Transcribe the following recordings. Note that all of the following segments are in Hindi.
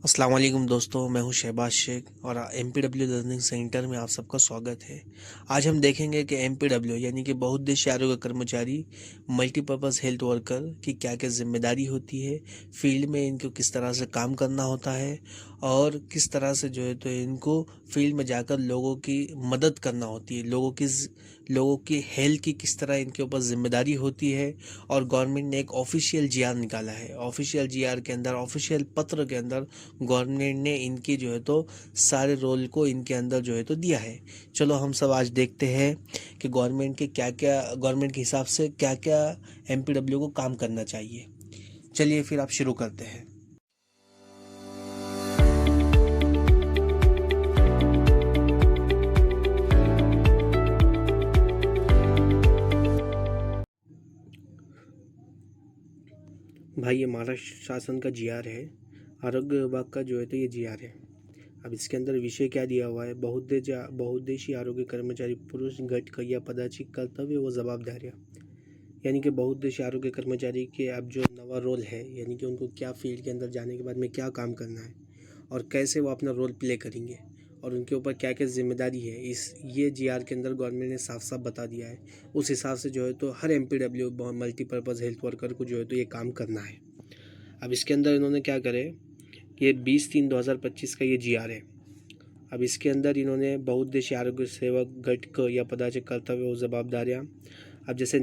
अस्सलाम वालेकुम दोस्तों, मैं हूं शहबाज शेख और एमपीडब्ल्यू लर्निंग सेंटर में आप सबका स्वागत है। आज हम देखेंगे कि एमपीडब्ल्यू यानी कि बहुउद्देशीय आरोग्य कर्मचारी मल्टीपर्पज़ हेल्थ वर्कर की क्या क्या जिम्मेदारी होती है, फील्ड में इनको किस तरह से काम करना होता है और किस तरह से जो है तो इनको फील्ड में जाकर लोगों की मदद करना होती है, लोगों की हेल्थ की किस तरह इनके ऊपर जिम्मेदारी होती है। और गवर्नमेंट ने एक ऑफिशियल जीआर निकाला है। ऑफिशियल जीआर के अंदर, ऑफिशियल पत्र के अंदर गवर्नमेंट ने इनकी जो है तो सारे रोल को इनके अंदर जो है तो दिया है। चलो हम सब आज देखते हैं कि गवर्नमेंट के हिसाब से क्या क्या एमपीडब्ल्यू को काम करना चाहिए। चलिए फिर आप शुरू करते हैं। भाई ये महाराष्ट्र शासन का जीआर है, आरोग्य विभाग का जो है तो ये जीआर है। अब इसके अंदर विषय क्या दिया हुआ है, बहुउद्देशीय आरोग्य कर्मचारी पुरुष घटक या पदाची कर्तव्य व जवाबदारियाँ। यानी कि बहुउद्देशीय आरोग्य कर्मचारी के अब जो नवा रोल है, यानी कि उनको क्या फील्ड के अंदर जाने के बाद में क्या काम करना है और कैसे वो अपना रोल प्ले करेंगे और उनके ऊपर क्या क्या जिम्मेदारी है, ये जीआर के अंदर गवर्नमेंट ने साफ साफ बता दिया है। उस हिसाब से जो है तो हर एमपीडब्ल्यू मल्टीपर्पज़ हेल्थ वर्कर को जो है तो ये काम करना है। अब इसके अंदर इन्होंने क्या करे, ये 20/3/2025 का ये जीआर है। अब इसके अंदर इन्होंने बहुउद्देशीय आरोग्य सेवक घटक या पदाचे कर्तव्य और जवाबदारियाँ। अब जैसे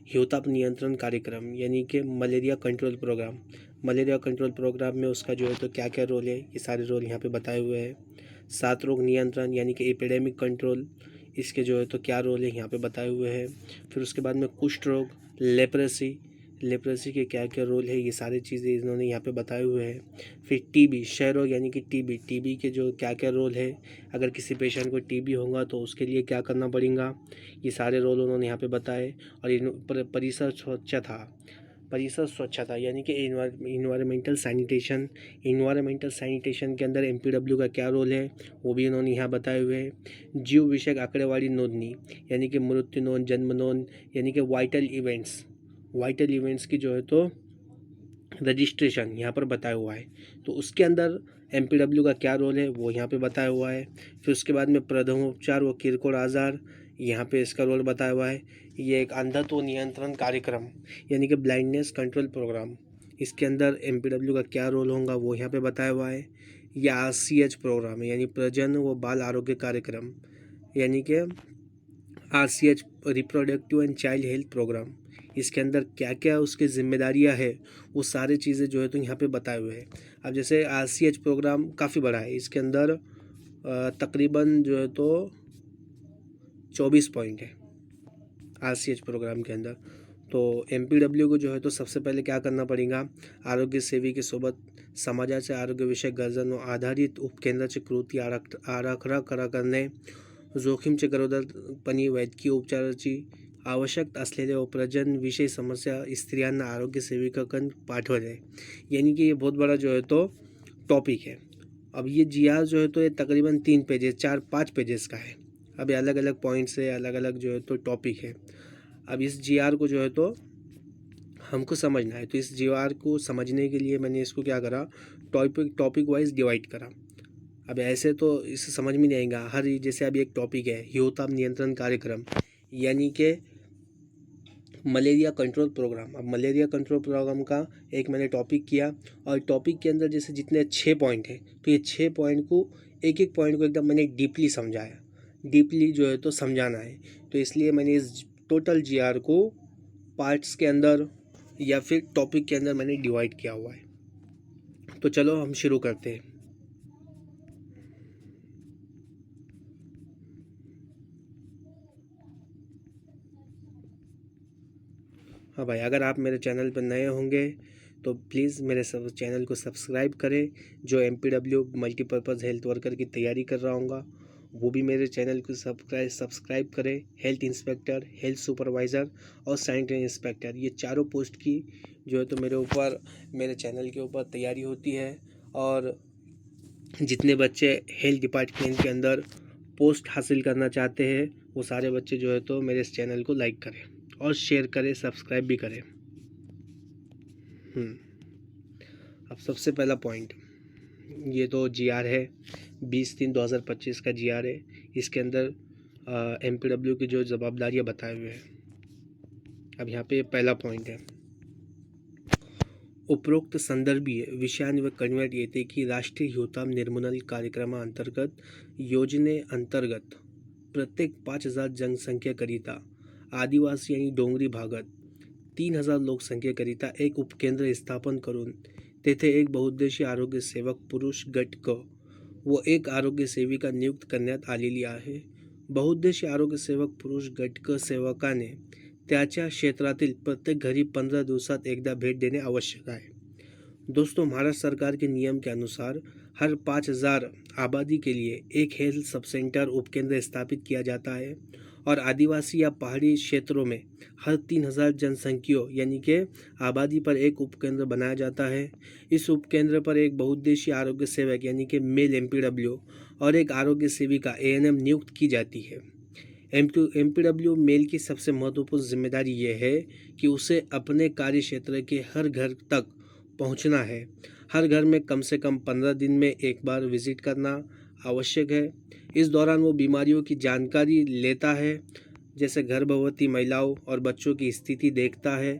हिवताप नियंत्रण कार्यक्रम यानी कि मलेरिया कंट्रोल प्रोग्राम में उसका जो है तो क्या क्या रोल है, ये सारे रोल यहाँ पे बताए हुए हैं। सात रोग नियंत्रण यानी कि एपिडेमिक कंट्रोल, इसके जो है तो क्या रोल है यहाँ पे बताए हुए हैं। फिर उसके बाद में कुष्ठ रोग, लेप्रेसी के क्या क्या रोल है, ये सारी चीज़ें इन्होंने यहाँ पे बताए हुए हैं। फिर टीबी, क्षय रोग यानी कि टीबी के जो क्या क्या रोल है, अगर किसी पेशेंट को टीबी होगा तो उसके लिए क्या करना पड़ेगा, ये सारे रोल उन्होंने यहाँ पे बताए। और परिसर स्वच्छता यानी कि इन्वायरमेंटल सैनिटेशन के अंदर एमपीडब्ल्यू का क्या रोल है, वो भी इन्होंने यहाँ बताए हुए हैं। जीव विषयक आंकड़ेवारी नोंदनी यानी कि मृत्यु नोंद, जन्म नोंद यानी कि वाइटल इवेंट्स की जो है तो रजिस्ट्रेशन यहाँ पर बताया हुआ है। तो उसके अंदर एमपीडब्ल्यू का क्या रोल है वो यहाँ पे बताया हुआ है। फिर उसके बाद में प्रथमोपचार व किरकोळ आजार, यहाँ पे इसका रोल बताया हुआ है। ये एक अंधत्व नियंत्रण कार्यक्रम यानी कि ब्लाइंडनेस कंट्रोल प्रोग्राम, इसके अंदर एमपीडब्ल्यू का क्या रोल होगा वो यहाँ पे बताया हुआ है। यह आरसीएच प्रोग्राम है यानी प्रजन व बाल आरोग्य कार्यक्रम, यानी कि RCH reproductive and child health programme, इसके अंदर क्या क्या उसकी जिम्मेदारियां है वो सारी चीज़ें जो है तो यहाँ पे बताए हुए हैं। अब जैसे आरसीएच प्रोग्राम काफ़ी बड़ा है, इसके अंदर तकरीबन जो है तो 24 पॉइंट है आरसीएच प्रोग्राम के अंदर। तो एमपीडब्ल्यू को जो है तो सबसे पहले क्या करना पड़ेगा, आरोग्य सेवी के सोबत समाजाच्या आरोग्य विषयक गरजांवर आधारित उपकेंद्राची कृती आराखडा करणे, जोखीमचे गरोदरपणी वैद्यकीय उपचाराची आवश्यक असलेले व प्रजनन समस्या स्त्रियांना आरोग्य सेविकांकडे पाठवणे। यानी कि ये बहुत बड़ा जो है तो टॉपिक है। अब ये जीआर जो है तो ये तकरीबन 3 पेजेस 4-5 पेजेस का है। अब ये अलग अलग पॉइंट्स है, अलग अलग जो है तो टॉपिक है। अब इस जीआर को जो है तो हमको समझना है, तो इस जीआर को समझने के लिए मैंने इसको क्या करा, टॉपिक वाइज डिवाइड करा। अब ऐसे तो इसे समझ में नहीं आएगा हर, जैसे अभी एक टॉपिक है हिवताप नियंत्रण कार्यक्रम यानी कि मलेरिया कंट्रोल प्रोग्राम। अब मलेरिया कंट्रोल प्रोग्राम का एक मैंने टॉपिक किया और टॉपिक के अंदर जैसे जितने 6 पॉइंट हैं तो ये 6 पॉइंट को एक पॉइंट को एकदम मैंने डीपली समझाया, डीपली जो है तो समझाना है। तो इसलिए मैंने इस टोटल जीआर को पार्ट्स के अंदर या फिर टॉपिक के अंदर मैंने डिवाइड किया हुआ है। तो चलो हम शुरू करते हैं। हाँ भाई, अगर आप मेरे चैनल पर नए होंगे तो प्लीज़ मेरे चैनल को सब्सक्राइब करें। जो एमपीडब्ल्यू मल्टीपर्पज़ हेल्थ वर्कर की तैयारी कर रहा हूँगा वो भी मेरे चैनल को सब्सक्राइब करें। हेल्थ इंस्पेक्टर, हेल्थ सुपरवाइज़र और सैनिटरी इंस्पेक्टर, ये चारों पोस्ट की जो है तो मेरे चैनल के ऊपर तैयारी होती है। और जितने बच्चे हेल्थ डिपार्टमेंट के अंदर पोस्ट हासिल करना चाहते हैं वो सारे बच्चे जो है तो मेरे इस चैनल को लाइक करें और शेयर करें, सब्सक्राइब भी करें। अब सबसे पहला पॉइंट, ये तो GR है, 20/3/2025 का GR है। इसके अंदर MPW की जो जवाबदारियाँ बताए हुए हैं। अब यहाँ पे पहला पॉइंट है, उपरोक्त संदर्भीय विषयान व कळवित येते की राष्ट्रीय हिवताप निर्मूलन कार्यक्रमाअंतर्गत योजनेअंतर्गत प्रत्येक 5,000 जनसंख्येकरिता आदिवासी आणि डोंगरी भागात 3,000 लोकसंख्येकरिता एक उपकेंद्र स्थापन करून तेथे एक बहुउद्देशीय आरोग्य सेवक पुरुष गट क व एक आरोग्य सेविका नियुक्त करण्यात आलेली आहे। बहुउद्देशीय आरोग्य सेवक पुरुष गट क सेवकाने त्याच्या क्षेत्रातील प्रत्येक घरी 15 दिवसात एकदा भेट देने आवश्यक है। दोस्तों, महाराष्ट्र सरकार के नियम के अनुसार हर 5,000 आबादी के लिए एक हेल्थ सब सेंटर उपकेंद्र स्थापित किया जाता है और आदिवासी या पहाड़ी क्षेत्रों में हर 3,000 जनसंख्या यानी कि आबादी पर एक उपकेंद्र बनाया जाता है। इस उपकेंद्र पर एक बहुउद्देशीय आरोग्य सेवक यानी कि मेल MPW और एक आरोग्य सेविका ANM नियुक्त की जाती है। MPW मेल की सबसे महत्वपूर्ण जिम्मेदारी यह है कि उसे अपने कार्य क्षेत्र के हर घर तक पहुंचना है। हर घर में कम से कम 15 दिन में एक बार विजिट करना आवश्यक है। इस दौरान वो बीमारियों की जानकारी लेता है, जैसे गर्भवती महिलाओं और बच्चों की स्थिति देखता है,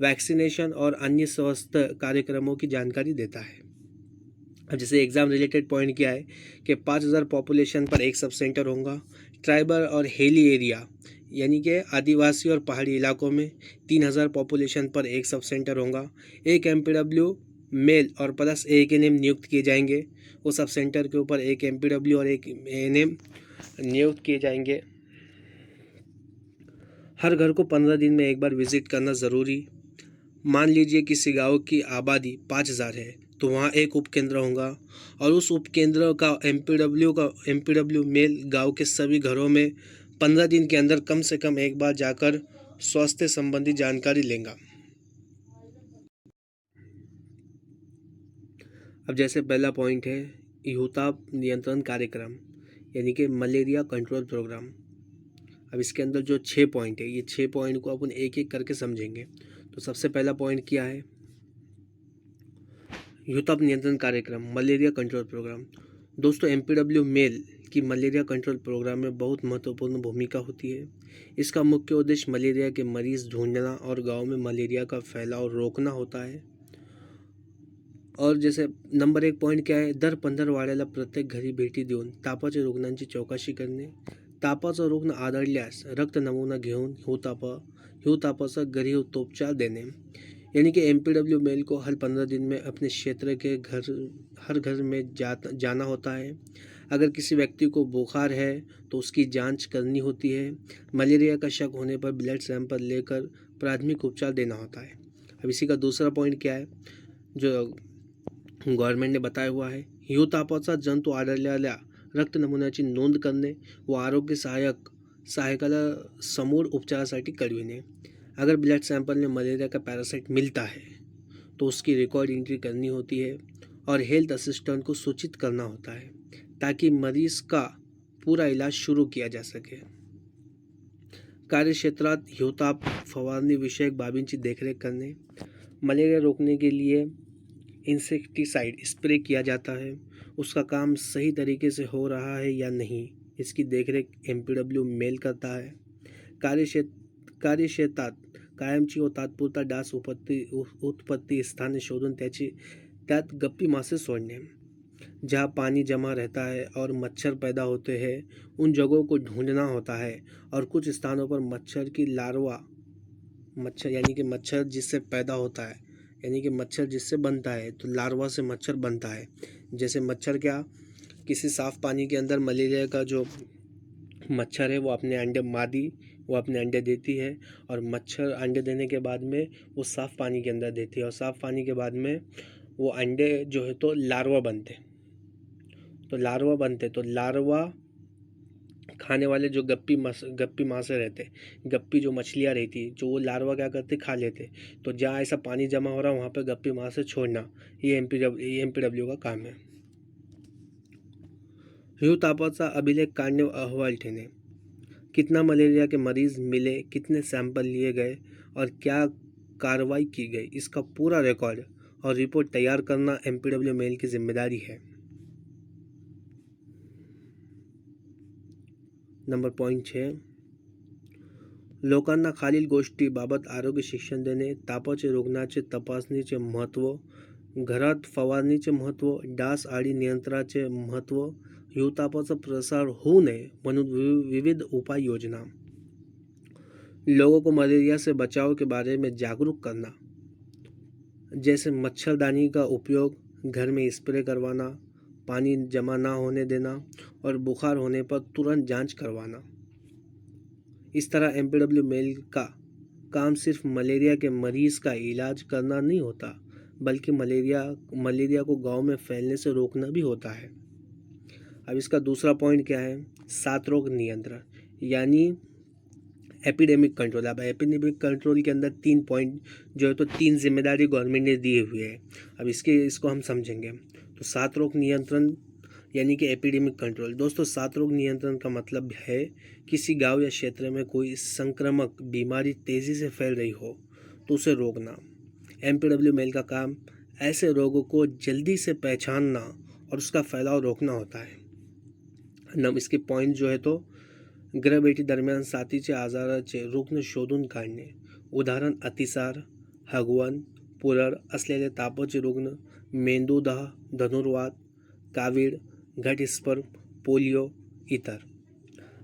वैक्सीनेशन और अन्य स्वास्थ्य कार्यक्रमों की जानकारी देता है। अब जैसे एग्ज़ाम रिलेटेड पॉइंट क्या है कि 5,000 पॉपुलेशन पर एक सब सेंटर होगा। ट्राइबल और हिली एरिया यानी कि आदिवासी और पहाड़ी इलाकों में 3,000 पॉपुलेशन पर एक सब सेंटर होगा। एक MPW मेल और प्लस एक ANM नियुक्त किए जाएंगे। वो सब सेंटर के ऊपर एक MPW और एक ANM नियुक्त किए जाएंगे। हर घर को 15 दिन में एक बार विजिट करना ज़रूरी। मान लीजिए किसी गांव की आबादी 5,000 है तो वहाँ एक उपकेंद्र होगा और उस उपकेंद्र का MPW मेल गांव के सभी घरों में 15 दिन के अंदर कम से कम एक बार जाकर स्वास्थ्य संबंधी जानकारी लेगा। अब जैसे पहला पॉइंट है हिवताप नियंत्रण कार्यक्रम यानी कि मलेरिया कंट्रोल प्रोग्राम। अब इसके अंदर जो 6 पॉइंट है, ये 6 पॉइंट को अपन एक एक करके समझेंगे। तो सबसे पहला पॉइंट क्या है, हिवताप नियंत्रण कार्यक्रम मलेरिया कंट्रोल प्रोग्राम। दोस्तों, MPW मेल की मलेरिया कंट्रोल प्रोग्राम में बहुत महत्वपूर्ण भूमिका होती है। इसका मुख्य उद्देश्य मलेरिया के मरीज ढूंढना और गांव में मलेरिया का फैलाव रोकना होता है। और जैसे नंबर 1 पॉइंट क्या आहे, दर 15 प्रत्येक घरी भेटी देऊन तापाच्या रुग्णांची चौकशी करणे। तापाचा रुग्ण आढळल्यास रक्त नमुना घेऊन हिवतापाचा घरी उपचार देने। यानी कि MPW मेल को हर 15 दिन में अपने क्षेत्र के हर घर में जाना होता है। अगर किसी व्यक्ति को बुखार है तो उसकी जांच करनी होती है। मलेरिया का शक होने पर ब्लड सैंपल लेकर प्राथमिक उपचार देना होता है। अब इसी का दूसरा पॉइंट क्या है जो गव्हर्नमेंटने ने बताया हुआ है, हिवतापाचा जंतू आढळलेल्या रक्त नमुन्याची नोंद करणे व आरोग्य सहायकाला समूळ उपचारासाठी कळविणे। अगर ब्लड सैंपल में मलेरिया का पैरासाइट मिलता है तो उसकी रिकॉर्ड एंट्री करनी होती है और हेल्थ असिस्टेंट को सूचित करना होता है ताकि मरीज का पूरा इलाज शुरू किया जा सके। कार्यक्षेत्रात हिवताप फवारणी विषयक बाबींची देखरेख करणे। मलेरिया रोकने के लिए इंसेक्टिसाइड स्प्रे किया जाता है, उसका काम सही तरीके से हो रहा है या नहीं, इसकी देखरेख MPW मेल करता है। कार्यक्षेत्रात कायमची व तात्पुरता डास उत्पत्ति स्थाने शोधून त्यात गप्पी मासे छोड़ने। जहाँ पानी जमा रहता है और मच्छर पैदा होते हैं उन जगहों को ढूंढना होता है और कुछ स्थानों पर मच्छर की लार्वा यानी कि मच्छर जिससे पैदा होता है यानी कि मच्छर जिससे बनता है तो लार्वा से मच्छर बनता है। जैसे मच्छर क्या, किसी साफ़ पानी के अंदर मलेरिया का जो मच्छर है वो अपने अंडे देती है और मच्छर अंडे देने के बाद में वो साफ़ पानी के अंदर देती है और साफ़ पानी के बाद में वो अंडे जो है तो लार्वा बनते। तो लार्वा खाने वाले जो गप्पी मासे रहते, गप्पी जो मछलियाँ रहती जो वो लार्वा क्या करते, खा लेते। तो जहाँ ऐसा पानी जमा हो रहा है वहाँ पे गप्पी मासे छोड़ना, ये MPW का काम है। हिवतापाचा अभिलेख काढणे व अहवाल ठेवणे। कितना मलेरिया के मरीज मिले, कितने सैंपल लिए गए और क्या कार्रवाई की गई, इसका पूरा रिकॉर्ड और रिपोर्ट तैयार करना MPW मेल की जिम्मेदारी है। नंबर पॉईंट 6, लोकांना खालील गोष्टीबाबत आरोग्य शिक्षण देणे. तापाचे रुग्णाचे तपासणीचे महत्त्व, घरात फवारणीचे महत्त्व, डास अळी नियंत्रणाचे महत्त्व, हिवतापाचा प्रसार होऊ नये म्हणून विविध उपाययोजना, लोगों को मलेरिया से बचाव के बारे में जागरूक करना, जैसे मच्छरदानी का उपयोग, घर में स्प्रे करवाना, पानी जमा ना होने देना और बुखार होने पर तुरंत जांच करवाना। इस तरह एमपीडब्ल्यू मेल का काम सिर्फ मलेरिया के मरीज़ का इलाज करना नहीं होता, बल्कि मलेरिया को गांव में फैलने से रोकना भी होता है। अब इसका दूसरा पॉइंट क्या है? 7 रोग नियंत्रण यानी एपिडेमिक कंट्रोल। अब एपिडेमिक कंट्रोल के अंदर 3 पॉइंट जो है तो 3 जिम्मेदारी गवर्नमेंट ने दिए हुए हैं। अब इसको हम समझेंगे। तो 7 रोग नियंत्रण यानी कि एपिडेमिक कंट्रोल। दोस्तों 7 रोग नियंत्रण का मतलब है किसी गांव या क्षेत्र में कोई संक्रामक बीमारी तेज़ी से फैल रही हो तो उसे रोकना। एमपीडब्ल्यू मेल का काम ऐसे रोगों को जल्दी से पहचानना और उसका फैलाव रोकना होता है। इसके पॉइंट जो है तो गर्भवती दरम्यान साथीचे आजाराचे रुग्ण शोधून काढणे, उदाहरण अतिसार, हगवण, पुरळ असलेले तापाचे रुग्ण, मेंदूदाह, धनुर्वात, कावीळ, घटस्फोट, पोलिओ इतर।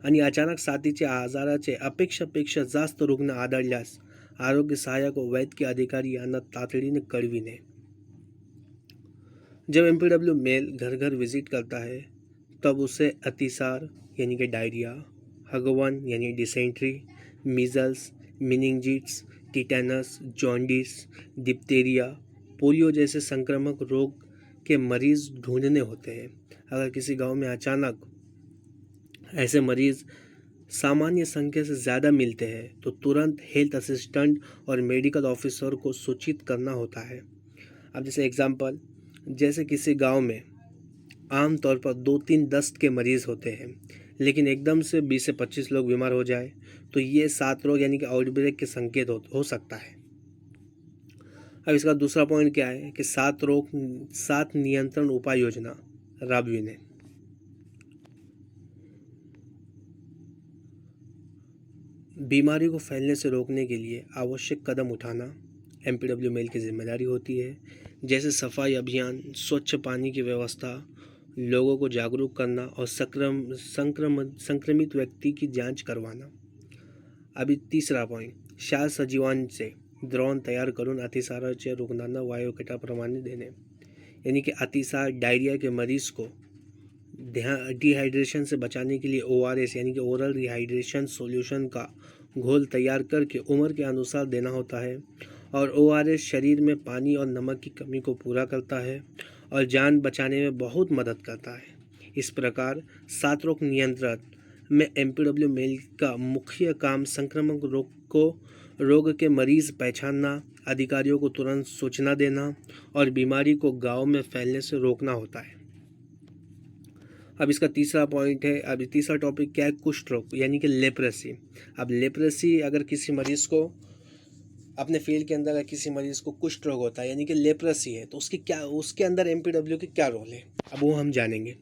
आणि अचानक साथीचे आजाराचे अपेक्षेपेक्षा जास्त रुग्ण आढळल्यास आरोग्य सहायक व वैद्यकीय अधिकारी यांना तातडीने कळविणे। जब एमपीडब्ल्यू मेल घर घर विजिट करता है तब उसे अतिसार यानी कि डायरिया, हगवन यानी dysentery, measles, meningitis, tetanus, jaundice, diphtheria, polio जैसे संक्रामक रोग के मरीज ढूंढने होते हैं। अगर किसी गांव में अचानक ऐसे मरीज सामान्य संख्या से ज़्यादा मिलते हैं तो तुरंत हेल्थ असिस्टेंट और मेडिकल ऑफिसर को सूचित करना होता है। अब जैसे एग्जांपल, जैसे किसी गांव में आमतौर पर 2-3 दस्त के मरीज़ होते हैं, लेकिन एकदम से 20 से 25 लोग बीमार हो जाए तो ये 7 रोग यानी कि आउटब्रेक के संकेत हो सकता है। अब इसका दूसरा पॉइंट क्या है कि 7 नियंत्रण उपाय योजना राबविणे। बीमारी को फैलने से रोकने के लिए आवश्यक कदम उठाना एमपीडब्ल्यू मेल की जिम्मेदारी होती है, जैसे सफाई अभियान, स्वच्छ पानी की व्यवस्था, लोगों को जागरूक करना और संक्रमित व्यक्ति की जांच करवाना। अभी तीसरा पॉइंट, क्षार सजीवांचे द्रोण तयार करून अतिसाराच्या रुग्णांना वायुकटाप्रमाणे देणे, यानी कि अतिसार डायरिया के मरीज को डिहाइड्रेशन से बचाने के लिए ORS यानी कि ओरल रिहाइड्रेशन सॉल्यूशन का घोल तैयार करके उम्र के अनुसार देना होता है। और ORS शरीर में पानी और नमक की कमी को पूरा करता है और जान बचाने में बहुत मदद करता है। इस प्रकार 7 रोग नियंत्रण में एमपीडब्ल्यू मेल का मुख्य काम संक्रामक रोग के मरीज पहचानना, अधिकारियों को तुरंत सूचना देना और बीमारी को गांव में फैलने से रोकना होता है। अब इसका तीसरा पॉइंट है, अब तीसरा टॉपिक क्या है? कुष्ठ रोग यानी कि लेप्रेसी। अब लेप्रेसी अगर किसी मरीज़ को अपने फील्ड के अंदर किसी मरीज़ को कुष्ठ रोग होता है यानी कि लेप्रेसी है तो उसके अंदर एमपीडब्ल्यू के क्या रोल है, अब वो हम जानेंगे।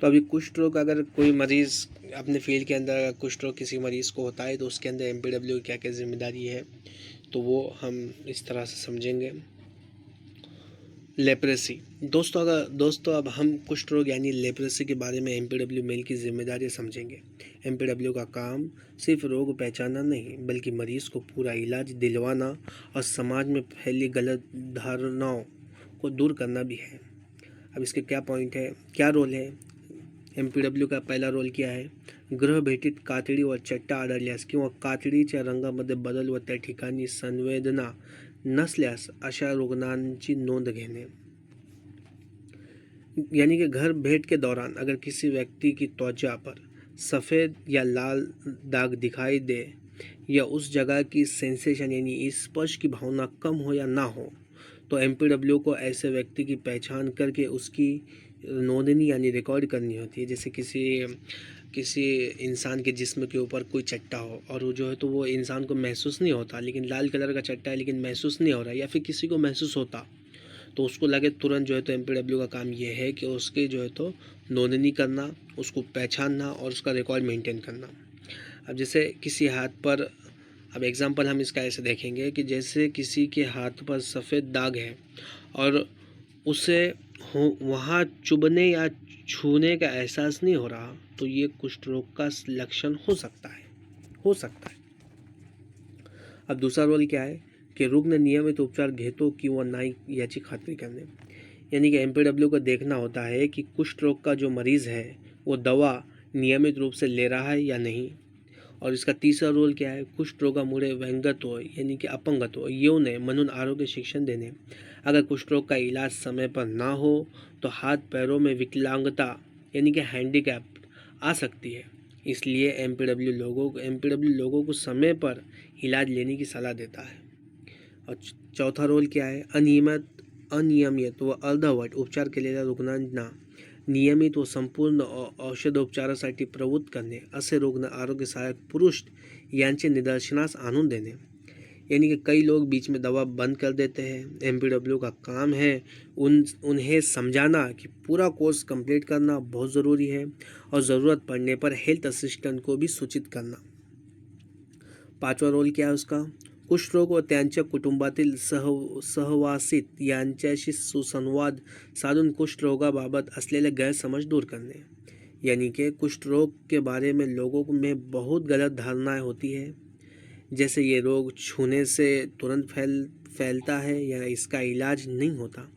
तो अभी कुष्ठ रोग अगर कोई मरीज़ अपने फील्ड के अंदर कुष्ठ रोग किसी मरीज़ को होता है तो उसके अंदर एमपीडब्ल्यू की क्या क्या जिम्मेदारी है, तो वो हम इस तरह से समझेंगे। लेप्रेसी। दोस्तों अब हम कुष्ठ रोग यानी लेप्रेसी के बारे में एमपीडब्ल्यू मेल की जिम्मेदारी समझेंगे। एमपीडब्ल्यू का काम सिर्फ रोग पहचानना नहीं बल्कि मरीज़ को पूरा इलाज दिलवाना और समाज में फैली गलत धारणाओं को दूर करना भी है। अब इसके क्या पॉइंट है, क्या रोल है? एमपीडब्ल्यू का पहला रोल क्या आहे? ग्रहभेटीत कातडी व चट्टा आढळल्यास किंवा कातडीच्या रंगामध्ये बदल व त्या ठिकाणी संवेदना नसल्यास अशा रुग्णांची नोंद घेणे। यानी कि घर भेंट के दौरान अगर किसी व्यक्ति की त्वचा पर सफ़ेद या लाल दाग दिखाई दे या उस जगह की सेंसेशन यानी स्पर्श की भावना कम हो या ना हो तो एमपीडब्ल्यू को ऐसे व्यक्ति की पहचान करके उसकी नोंदनी यानी रिकॉर्ड करनी होती है। जैसे किसी इंसान के जिस्म के ऊपर कोई चट्टा हो और वो जो है तो वो इंसान को महसूस नहीं होता, लेकिन लाल कलर का चट्टा है लेकिन महसूस नहीं हो रहा, या फिर किसी को महसूस होता तो उसको लगे तुरंत जो है तो एमपीडब्ल्यू का काम ये है कि उसके जो है तो नोंदनी करना, उसको पहचानना और उसका रिकॉर्ड मेंटेन करना। अब जैसे किसी हाथ पर, अब एग्जांपल हम इसका ऐसे देखेंगे कि जैसे किसी के हाथ पर सफ़ेद दाग है और उसे वहाँ चुभने या छूने का एहसास नहीं हो रहा, तो ये कुष्ठ रोग का लक्षण हो सकता है। अब दूसरा रोल क्या आहे की रुग्ण नियमित उपचार घेतो किंवा नाही याची खात्री करने, यानी कि एमपीडब्ल्यू को देखना होता है कि कुष्ठ रोग का जो मरीज़ है वो दवा नियमित रूप से ले रहा है या नहीं। और इसका तीसरा रोल क्या है, कुष्ठ रोगामुळे व्यंगत्व यानी कि अपंगत्व येऊ नये म्हणून आरोग्य शिक्षण देने। अगर कुष्ठ रोग का इलाज समय पर ना हो तो हाथ पैरों में विकलांगता यानी कि हैंडीकैप आ सकती है। इसलिए एमपीडब्ल्यू लोगों को समय पर इलाज लेने की सलाह देता है। और चौथा रोल क्या है, अनियमित व अर्धवट उपचार केलेल्या रुग्णांना नियमित व संपूर्ण औषधोपचारासाठी प्रवृत्त करणे, असे रुग्ण आरोग्य सहायक पुरुष यांचे निदर्शनास आणून देने। यानी कि कई लोग बीच में दवा बंद कर देते हैं। एमपीडब्ल्यू का काम है उन्हें समझाना कि पूरा कोर्स कंप्लीट करना बहुत ज़रूरी है और ज़रूरत पड़ने पर हेल्थ असिस्टेंट को भी सूचित करना। पाचवा रोल क्या है उसका, कुष्ठरोग व त्यांच्या कुटुंबातील सहवासित यांच्याशी सुसंवाद साधून कुष्ठरोगाबाबत असलेले गैरसमझ दूर करने। यानी कि कुष्ठ रोग के बारे में लोगों में बहुत गलत धारणाएं होती है, जैसे ये रोग छूने से तुरंत फैलता है या इसका इलाज नहीं होता।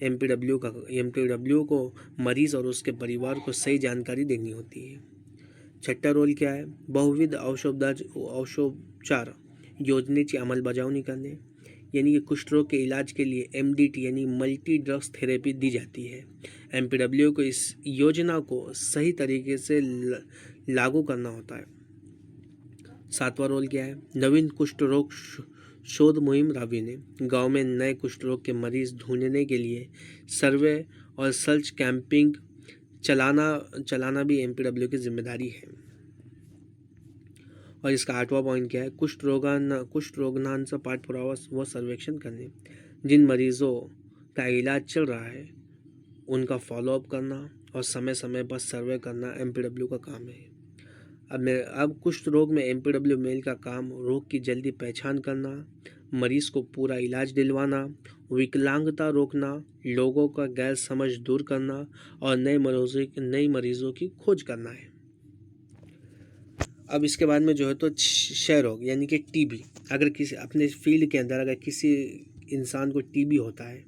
एमपीडब्ल्यू को मरीज़ और उसके परिवार को सही जानकारी देनी होती है। छठा रोल क्या है, बहुविध औषधोपचार योजनेची अंमलबजावणी करने, यानी कि कुष्ठ रोग के इलाज के लिए एमडीटी यानी मल्टी ड्रग्स थेरेपी दी जाती है। एमपीडब्ल्यू को इस योजना को सही तरीके से लागू करना होता है। सातवां रोल क्या है, नवीन कुष्ठ रोग शोध मुहिम राबविने, गांव में नए कुष्ठ रोग के मरीज ढूंढने के लिए सर्वे और सर्च कैंपिंग चलाना भी एमपीडब्ल्यू की जिम्मेदारी है। और इसका आठवां पॉइंट क्या है, कुष्ठ रोगांचा पाठपुरावा व सर्वेक्षण करने, जिन मरीजों का इलाज चल रहा है उनका फॉलोअप करना और समय समय पर सर्वे करना एमपीडब्ल्यू का काम है। अब कुष्ठ रोग में एमपीडब्ल्यू मेल का काम रोग की जल्दी पहचान करना, मरीज को पूरा इलाज दिलवाना, विकलांगता रोकना, लोगों का गैर समझ दूर करना और नए मरीजों की खोज करना है। अब इसके बाद में जो है तो क्षय रोग यानी कि टीबी। अगर किसी अपने फील्ड के अंदर अगर किसी इंसान को टीबी होता है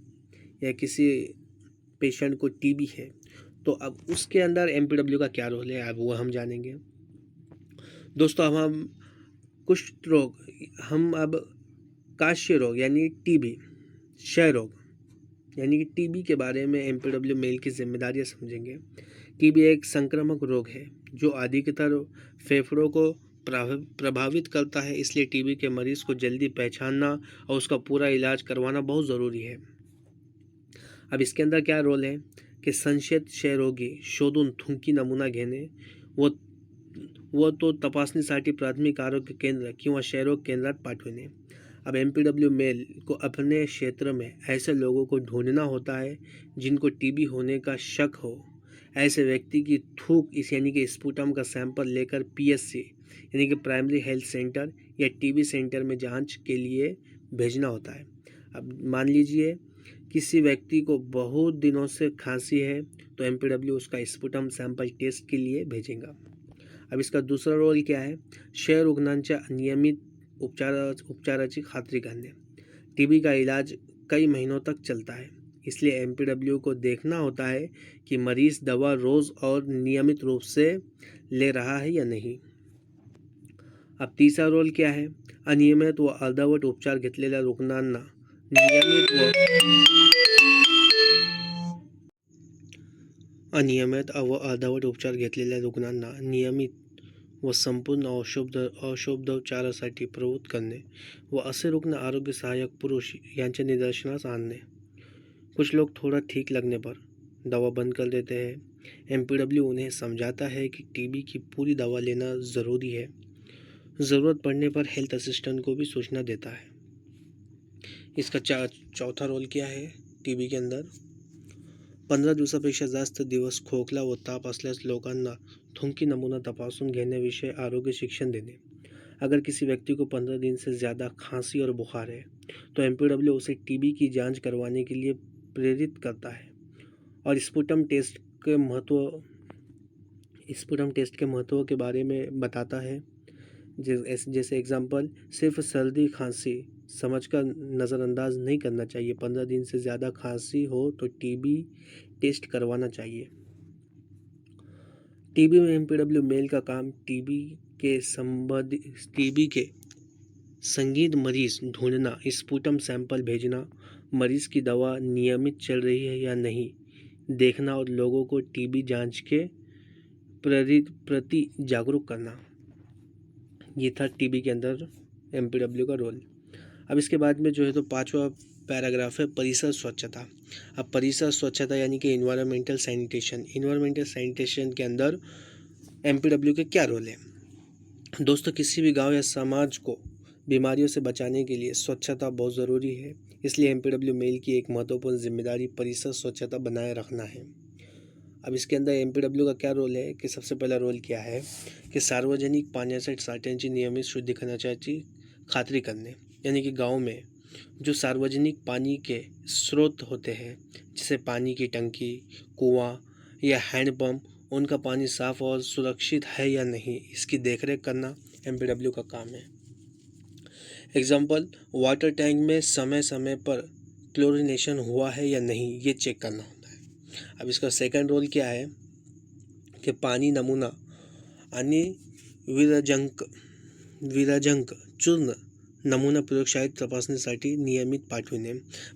या किसी पेशेंट को टीबी है, तो अब उसके अंदर एमपीडब्ल्यू का क्या रोल है, अब वो हम जानेंगे। दोस्तों अब कुष्ठ रोग, हम अब काश्य रोग यानी टीबी, क्षय रोग यानी कि टीबी के बारे में एमपीडब्ल्यू मेल की जिम्मेदारियां समझेंगे। टीबी एक संक्रामक रोग है जो अधिकतर फेफड़ों को प्रभावित करता है, इसलिए टीबी के मरीज को जल्दी पहचानना और उसका पूरा इलाज करवाना बहुत ज़रूरी है। अब इसके अंदर क्या रोल है कि संशयित क्षयरोगी शोधून थुंकी नमुना घेणे व तो तपासणीसाठी प्राथमिक आरोग्य केंद्र किंवा क्षयरोग केंद्रात पाठविणे। अब एमपीडब्ल्यू मेल को अपने क्षेत्र में ऐसे लोगों को ढूंढना होता है जिनको टीबी होने का शक हो। ऐसे व्यक्ति की थूक यानी कि स्पुटम का सैंपल लेकर पीएचसी यानी कि प्राइमरी हेल्थ सेंटर या टीबी सेंटर में जांच के लिए भेजना होता है। अब मान लीजिए किसी व्यक्ति को बहुत दिनों से खांसी है तो एमपीडब्ल्यू उसका स्पुटम सैंपल टेस्ट के लिए भेजेगा। अब इसका दूसरा रोल क्या है, क्षय रुग्णांच्या नियमित उपचाराची खात्री करने। टीबी का इलाज कई महीनों तक चलता है, इसलिए एमपीडब्ल्यू को देखना होता है कि मरीज दवा रोज़ और नियमित रूप से ले रहा है या नहीं। अब तीसरा रोल क्या है, अनियमित व अर्धवट उपचार घेतलेल्या रुग्णांना नियमित व संपूर्ण औषधोपचारासाठी प्रवृत्त करने व असे रुग्ण आरोग्य सहायक पुरुष यांच्या निदर्शनास आणणे। कुछ लोग थोड़ा ठीक लगने पर दवा बंद कर देते हैं। एमपीडब्ल्यू उन्हें समझाता है कि टीबी की पूरी दवा लेना ज़रूरी है, ज़रूरत पड़ने पर हेल्थ असिस्टेंट को भी सूचना देता है। इसका चौथा रोल क्या है, टीबी के अंदर 15 दिवसापेक्षा जास्त दिवस खोकला व ताप असल्यास लोकांना थुंकी नमूना तपासून घेण्याविषयी आरोग्य शिक्षण देणे। अगर किसी व्यक्ति को 15 दिन से ज़्यादा खांसी और बुखार है तो एमपीडब्ल्यू उसे टीबी की जांच करवाने के लिए प्रेरित करता है और स्पुटम टेस्ट के महत्व के बारे में बताता है। जैसे एग्जांपल, सिर्फ सर्दी खांसी समझकर नज़रअंदाज नहीं करना चाहिए। 15 दिन से ज़्यादा खांसी हो तो टीबी टेस्ट करवाना चाहिए। टीबी में एमपीडब्ल्यू मेल का काम टीबी के संदिग्ध मरीज ढूंढना, स्पुटम सैंपल भेजना, मरीज की दवा नियमित चल रही है या नहीं देखना और लोगों को टीबी जांच के प्रति जागरूक करना। ये था टीबी के अंदर एमपीडब्ल्यू का रोल। अब इसके बाद में जो है तो 5वां पैराग्राफ है परिसर स्वच्छता। अब परिसर स्वच्छता यानी कि इन्वायरमेंटल सैनिटेशन के अंदर एमपीडब्ल्यू के क्या रोल है। दोस्तों, किसी भी गांव या समाज को बीमारियों से बचाने के लिए स्वच्छता बहुत ज़रूरी है। इसलिए एमपीडब्ल्यू मेल की एक महत्वपूर्ण जिम्मेदारी परिसर स्वच्छता बनाए रखना है। अब इसके अंदर एमपीडब्ल्यू का क्या रोल है कि सबसे पहला रोल क्या है कि सार्वजनिक पाण्याच्या साठ्यांची नियमित शुद्धीकरणाची खात्री करने, यानी कि गांव में जो सार्वजनिक पानी के स्रोत होते हैं जैसे पानी की टंकी, कुआं या हैंडपम्प, उनका पानी साफ और सुरक्षित है या नहीं इसकी देखरेख करना एमपीडब्ल्यू का काम है। एग्जाम्पल, वाटर टैंक में समय समय पर क्लोरिनेशन हुआ है या नहीं ये चेक करना होता है। अब इसका सेकंड रोल क्या है कि पानी नमूना आणि विरजंक चूर्ण नमूना प्रयोगशाळेत तपासणीसाठी नियमित पाठविणे,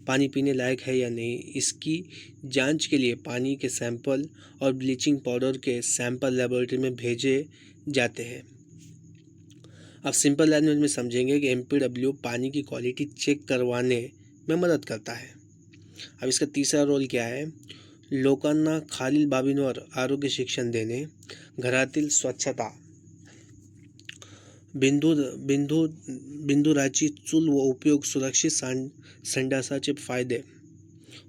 पानी पीने लायक है या नहीं इसकी जांच के लिए पानी के सैंपल और ब्लीचिंग पाउडर के सैंपल लेबोरेटरी में भेजे जाते हैं। अब सिंपल लैंग्वेज में समझेंगे कि एमपीडब्ल्यू पानी की क्वालिटी चेक करवाने में मदद करता है। अब इसका तीसरा रोल क्या है, लोकांना खालील बाबींवर आरोग्य शिक्षण देणे, घरातील स्वच्छता, बिंदुराची चूल व उपयोग, सुरक्षित संडासाचे फायदे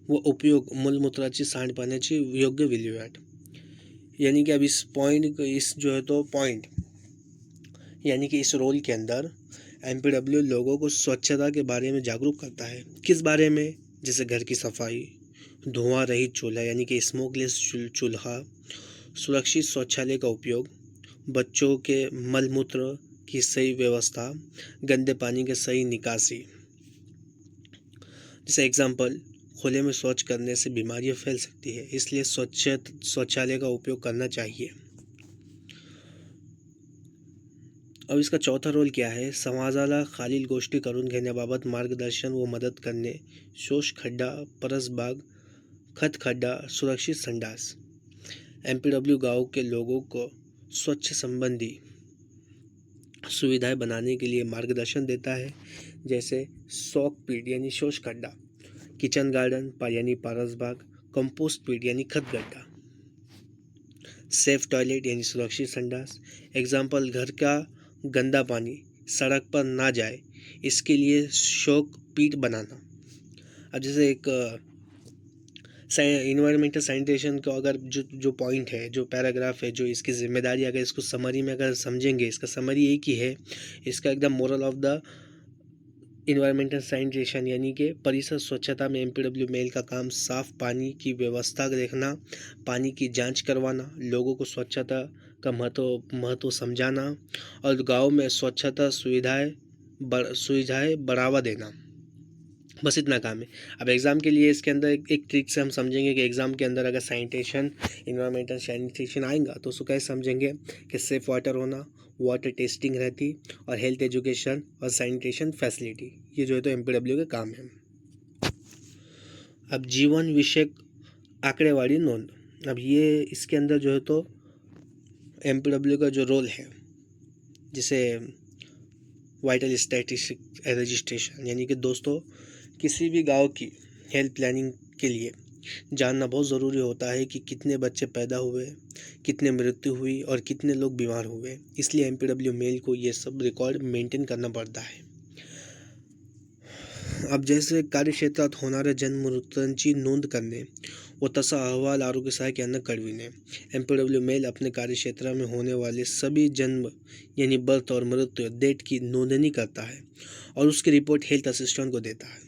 व उपयोग, मूलमूत्राची सांडपाण्याची योग्य विल्हेवाट। यानी कि अब इस रोल के अंदर एमपीडब्ल्यू लोगों को स्वच्छता के बारे में जागरूक करता है। किस बारे में? जैसे घर की सफाई, धुआं रहित चूल्हा यानी कि स्मोकलेस चूल्हा, सुरक्षित शौचालय का उपयोग, बच्चों के मलमूत्र की सही व्यवस्था, गंदे पानी के सही निकासी। जैसे एग्जाम्पल, खुले में शौच करने से बीमारियां फैल सकती है, इसलिए शौचालय का उपयोग करना चाहिए। अब इसका चौथा रोल क्या है, समाजाला खालील गोष्टी करून घेण्याबाबत मार्गदर्शन व मदत करणे, शोष खड्डा, परसबाग, खत खड्डा, सुरक्षित संडास। एमपीडब्ल्यू गांव के लोगों को स्वच्छ संबंधी सुविधाएं बनाने के लिए मार्गदर्शन देता है। जैसे सॉक पीट यानी शोष खड्डा, किचन गार्डन यानी परसबाग, कंपोस्ट पीट यानी खत गड्ढा, सेफ टॉयलेट यानी सुरक्षित संडास। एग्जाम्पल, घर का गंदा पानी सड़क पर ना जाए इसके लिए शोक पीट बनाना। अब जैसे एक इन्वायरमेंटल सैनिटेशन का अगर जो पॉइंट है, जो पैराग्राफ है, जो इसकी जिम्मेदारी, अगर इसको समरी में अगर समझेंगे, इसका समरी एक ही है। इसका एकदम moral of the environmental sanitation यानी कि परिसर स्वच्छता में एमपीडब्ल्यू मेल का काम साफ पानी की व्यवस्था देखना, पानी की जांच करवाना, लोगों को स्वच्छता का महत्व समझाना और गांव में स्वच्छता सुविधाएं बढ़ावा देना। बस इतना काम है। अब एग्ज़ाम के लिए इसके अंदर एक ट्रिक से हम समझेंगे कि एग्ज़ाम के अंदर अगर सैनिटेशन, इन्वायरमेंटल सैनिटेशन आएगा तो उसको कैसे समझेंगे कि सेफ वाटर होना, वाटर टेस्टिंग रहती और हेल्थ एजुकेशन और सैनिटेशन फैसिलिटी, ये जो है तो एमपीडब्ल्यू के काम है। अब जीवन विषयक आंकड़ेवारी नोंद। अब ये इसके अंदर जो है तो एमपीडब्ल्यू का जो रोल है, जिसे वाइटल स्टैटिस्टिक रजिस्ट्रेशन, यानी कि दोस्तों किसी भी गांव की हेल्थ प्लानिंग के लिए जानना बहुत ज़रूरी होता है कि कितने बच्चे पैदा हुए, कितने मृत्यु हुई और कितने लोग बीमार हुए। इसलिए एमपीडब्ल्यू मेल को ये सब रिकॉर्ड मेंटेन करना पड़ता है। अब जैसे कार्यक्षेत्रात होणाऱ्या जन्ममृत्यूंची नोंद करणे व तसा अहवाल आरोग्य सहायक यांना कळविणे। एमपीडब्ल्यू मेल अपने कार्यक्षेत्र में होने वाले सभी जन्म यानी बर्थ और मृत्यु डेट की नोंदनी करता है और उसकी रिपोर्ट हेल्थ असिस्टेंट को देता है।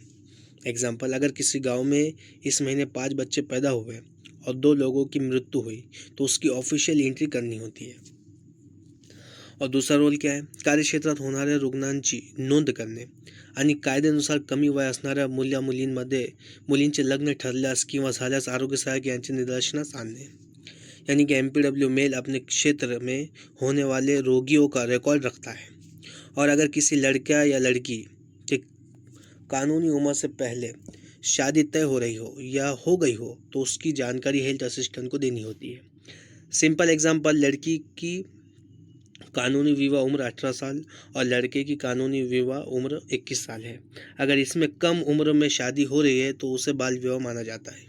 एग्जाम्पल, अगर किसी गांव में इस महीने 5 बच्चे पैदा हुए और 2 लोगों की मृत्यु हुई तो उसकी ऑफिशियल एंट्री करनी होती है। और दूसरा रोल क्या आहे, कार्यक्षेत्रात होणाऱ्या रुग्णांची नोंद करणे आणि कायद्यानुसार कमी वय असणाऱ्या मुलींचे लग्न ठरल्यास किंवा झाल्यास आरोग्य सहायक यांचे निदर्शनास आणणे। यानी कि एमपीडब्ल्यू मेल अपने क्षेत्र में होने वाले रोगियों का रिकॉर्ड रखता है और अगर किसी लड़का या लड़की के कानूनी उम्र से पहले शादी तय हो रही हो या हो गई हो तो उसकी जानकारी हेल्थ असिस्टेंट को देनी होती है। सिंपल एग्जांपल, लड़की की कानूनी विवाह उम्र 18 साल और लड़के की कानूनी विवाह उम्र 21 साल है। अगर इसमें कम उम्र में शादी हो रही है तो उसे बाल विवाह माना जाता है।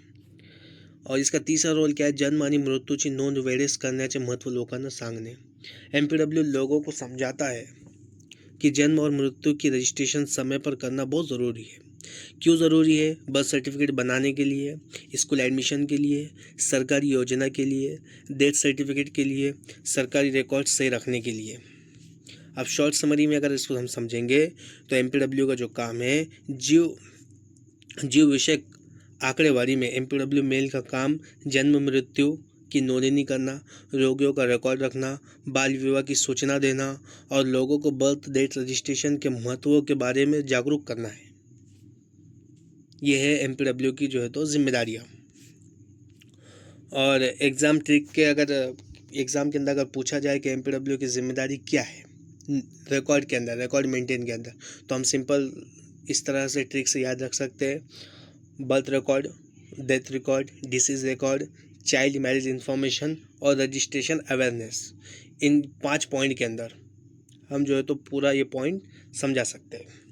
और इसका तीसरा रोल क्या आहे, जन्म आणि मृत्यूची नोंद वेळेस करण्याचे महत्त्व लोकांना सांगणे। एमपीडब्ल्यू लोगों को समझाता है कि जन्म और मृत्यु की रजिस्ट्रेशन समय पर करना बहुत ज़रूरी है। क्यों ज़रूरी है? बर्थ सर्टिफिकेट बनाने के लिए, स्कूल एडमिशन के लिए, सरकारी योजना के लिए, डेथ सर्टिफिकेट के लिए, सरकारी रिकॉर्ड सही रखने के लिए। अब शॉर्ट समरी में अगर इसको हम समझेंगे तो एमपीडब्ल्यू का जो काम है, जीव विषयक आंकड़ेवारी में एमपीडब्ल्यू मेल का काम जन्म मृत्यु की नोंदनी करना, रोगियों का रिकॉर्ड रखना, बाल विवाह की सूचना देना और लोगों को बर्थ डेट रजिस्ट्रेशन के महत्वों के बारे में जागरूक करना है। ये है एमपीडब्ल्यू की जो है तो जिम्मेदारियाँ। और एग्ज़ाम के अंदर अगर पूछा जाए कि एमपीडब्ल्यू की जिम्मेदारी क्या है रिकॉर्ड के अंदर, रिकॉर्ड मेंटेन के अंदर, तो हम सिंपल इस तरह से ट्रिक से याद रख सकते हैं, birth record, death record, disease record, child marriage information और रजिस्ट्रेशन अवेयरनेस। इन 5 पॉइंट के अंदर हम जो है तो पूरा ये पॉइंट समझा सकते हैं।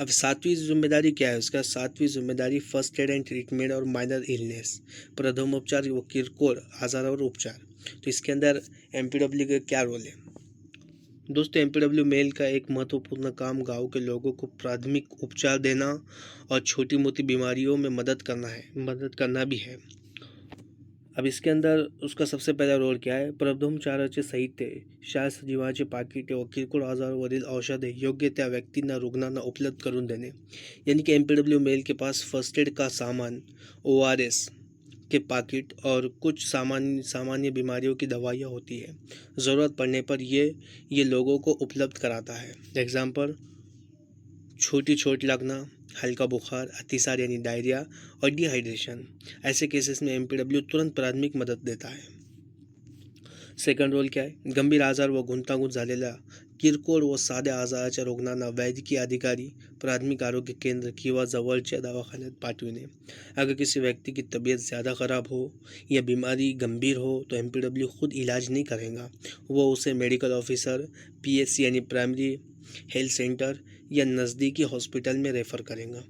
अब 7वीं जिम्मेदारी क्या है उसका? 7वीं जिम्मेदारी फर्स्ट एड एंड ट्रीटमेंट और माइनर इलनेस, प्रथमोपचार व किरकोळ आजारावर उपचार। तो इसके अंदर एमपीडब्ल्यू का क्या रोल है? दोस्तों, एमपीडब्ल्यू मेल का एक महत्वपूर्ण काम गांव के लोगों को प्राथमिक उपचार देना और छोटी मोटी बीमारियों में मदद करना भी है। अब इसके अंदर उसका सबसे पहला रोल क्या आहे, प्रथमोपचाराचे साहित्य, शाळा सजीवाचे पाकिटे व किरकोळ आजारावरील औषधे योग्य त्या व्यक्तींना रुग्णांना उपलब्ध करून देने। यानी कि एमपीडब्ल्यू मेल के पास फर्स्ट एड का सामान, ओआरएस के पाकिट और कुछ सामान्य बीमारियों की दवाइयाँ होती है। ज़रूरत पड़ने पर ये लोगों को उपलब्ध कराता है। एग्जाम्पल, छोटी चोट लगना, हल्का बुखार, अतिसार यानी डायरिया और डिहाइड्रेशन। ऐसे केसेस में एमपीडब्ल्यू तुरंत प्राथमिक मदत देता है। सेकंड रोल क्या आहे, गंभीर आजार व गुंतागुंत झालेल्या किरकोळ व साध्या आजाराच्या रुग्णांना वैद्यकीय अधिकारी प्राथमिक आरोग्य केंद्र किंवा जवळच्या दवाखान्यात पाठविणे। अगर किसी व्यक्ति की तबीयत ज़्यादा ख़राब हो या बीमारी गंभीर हो तो एमपीडब्ल्यू खुद इलाज नहीं करेगा, वो उसे मेडिकल ऑफिसर, पीएचसी यानी प्राइमरी हेल्थ सेंटर या नज़दीकी हॉस्पिटल में रेफ़र करेगा।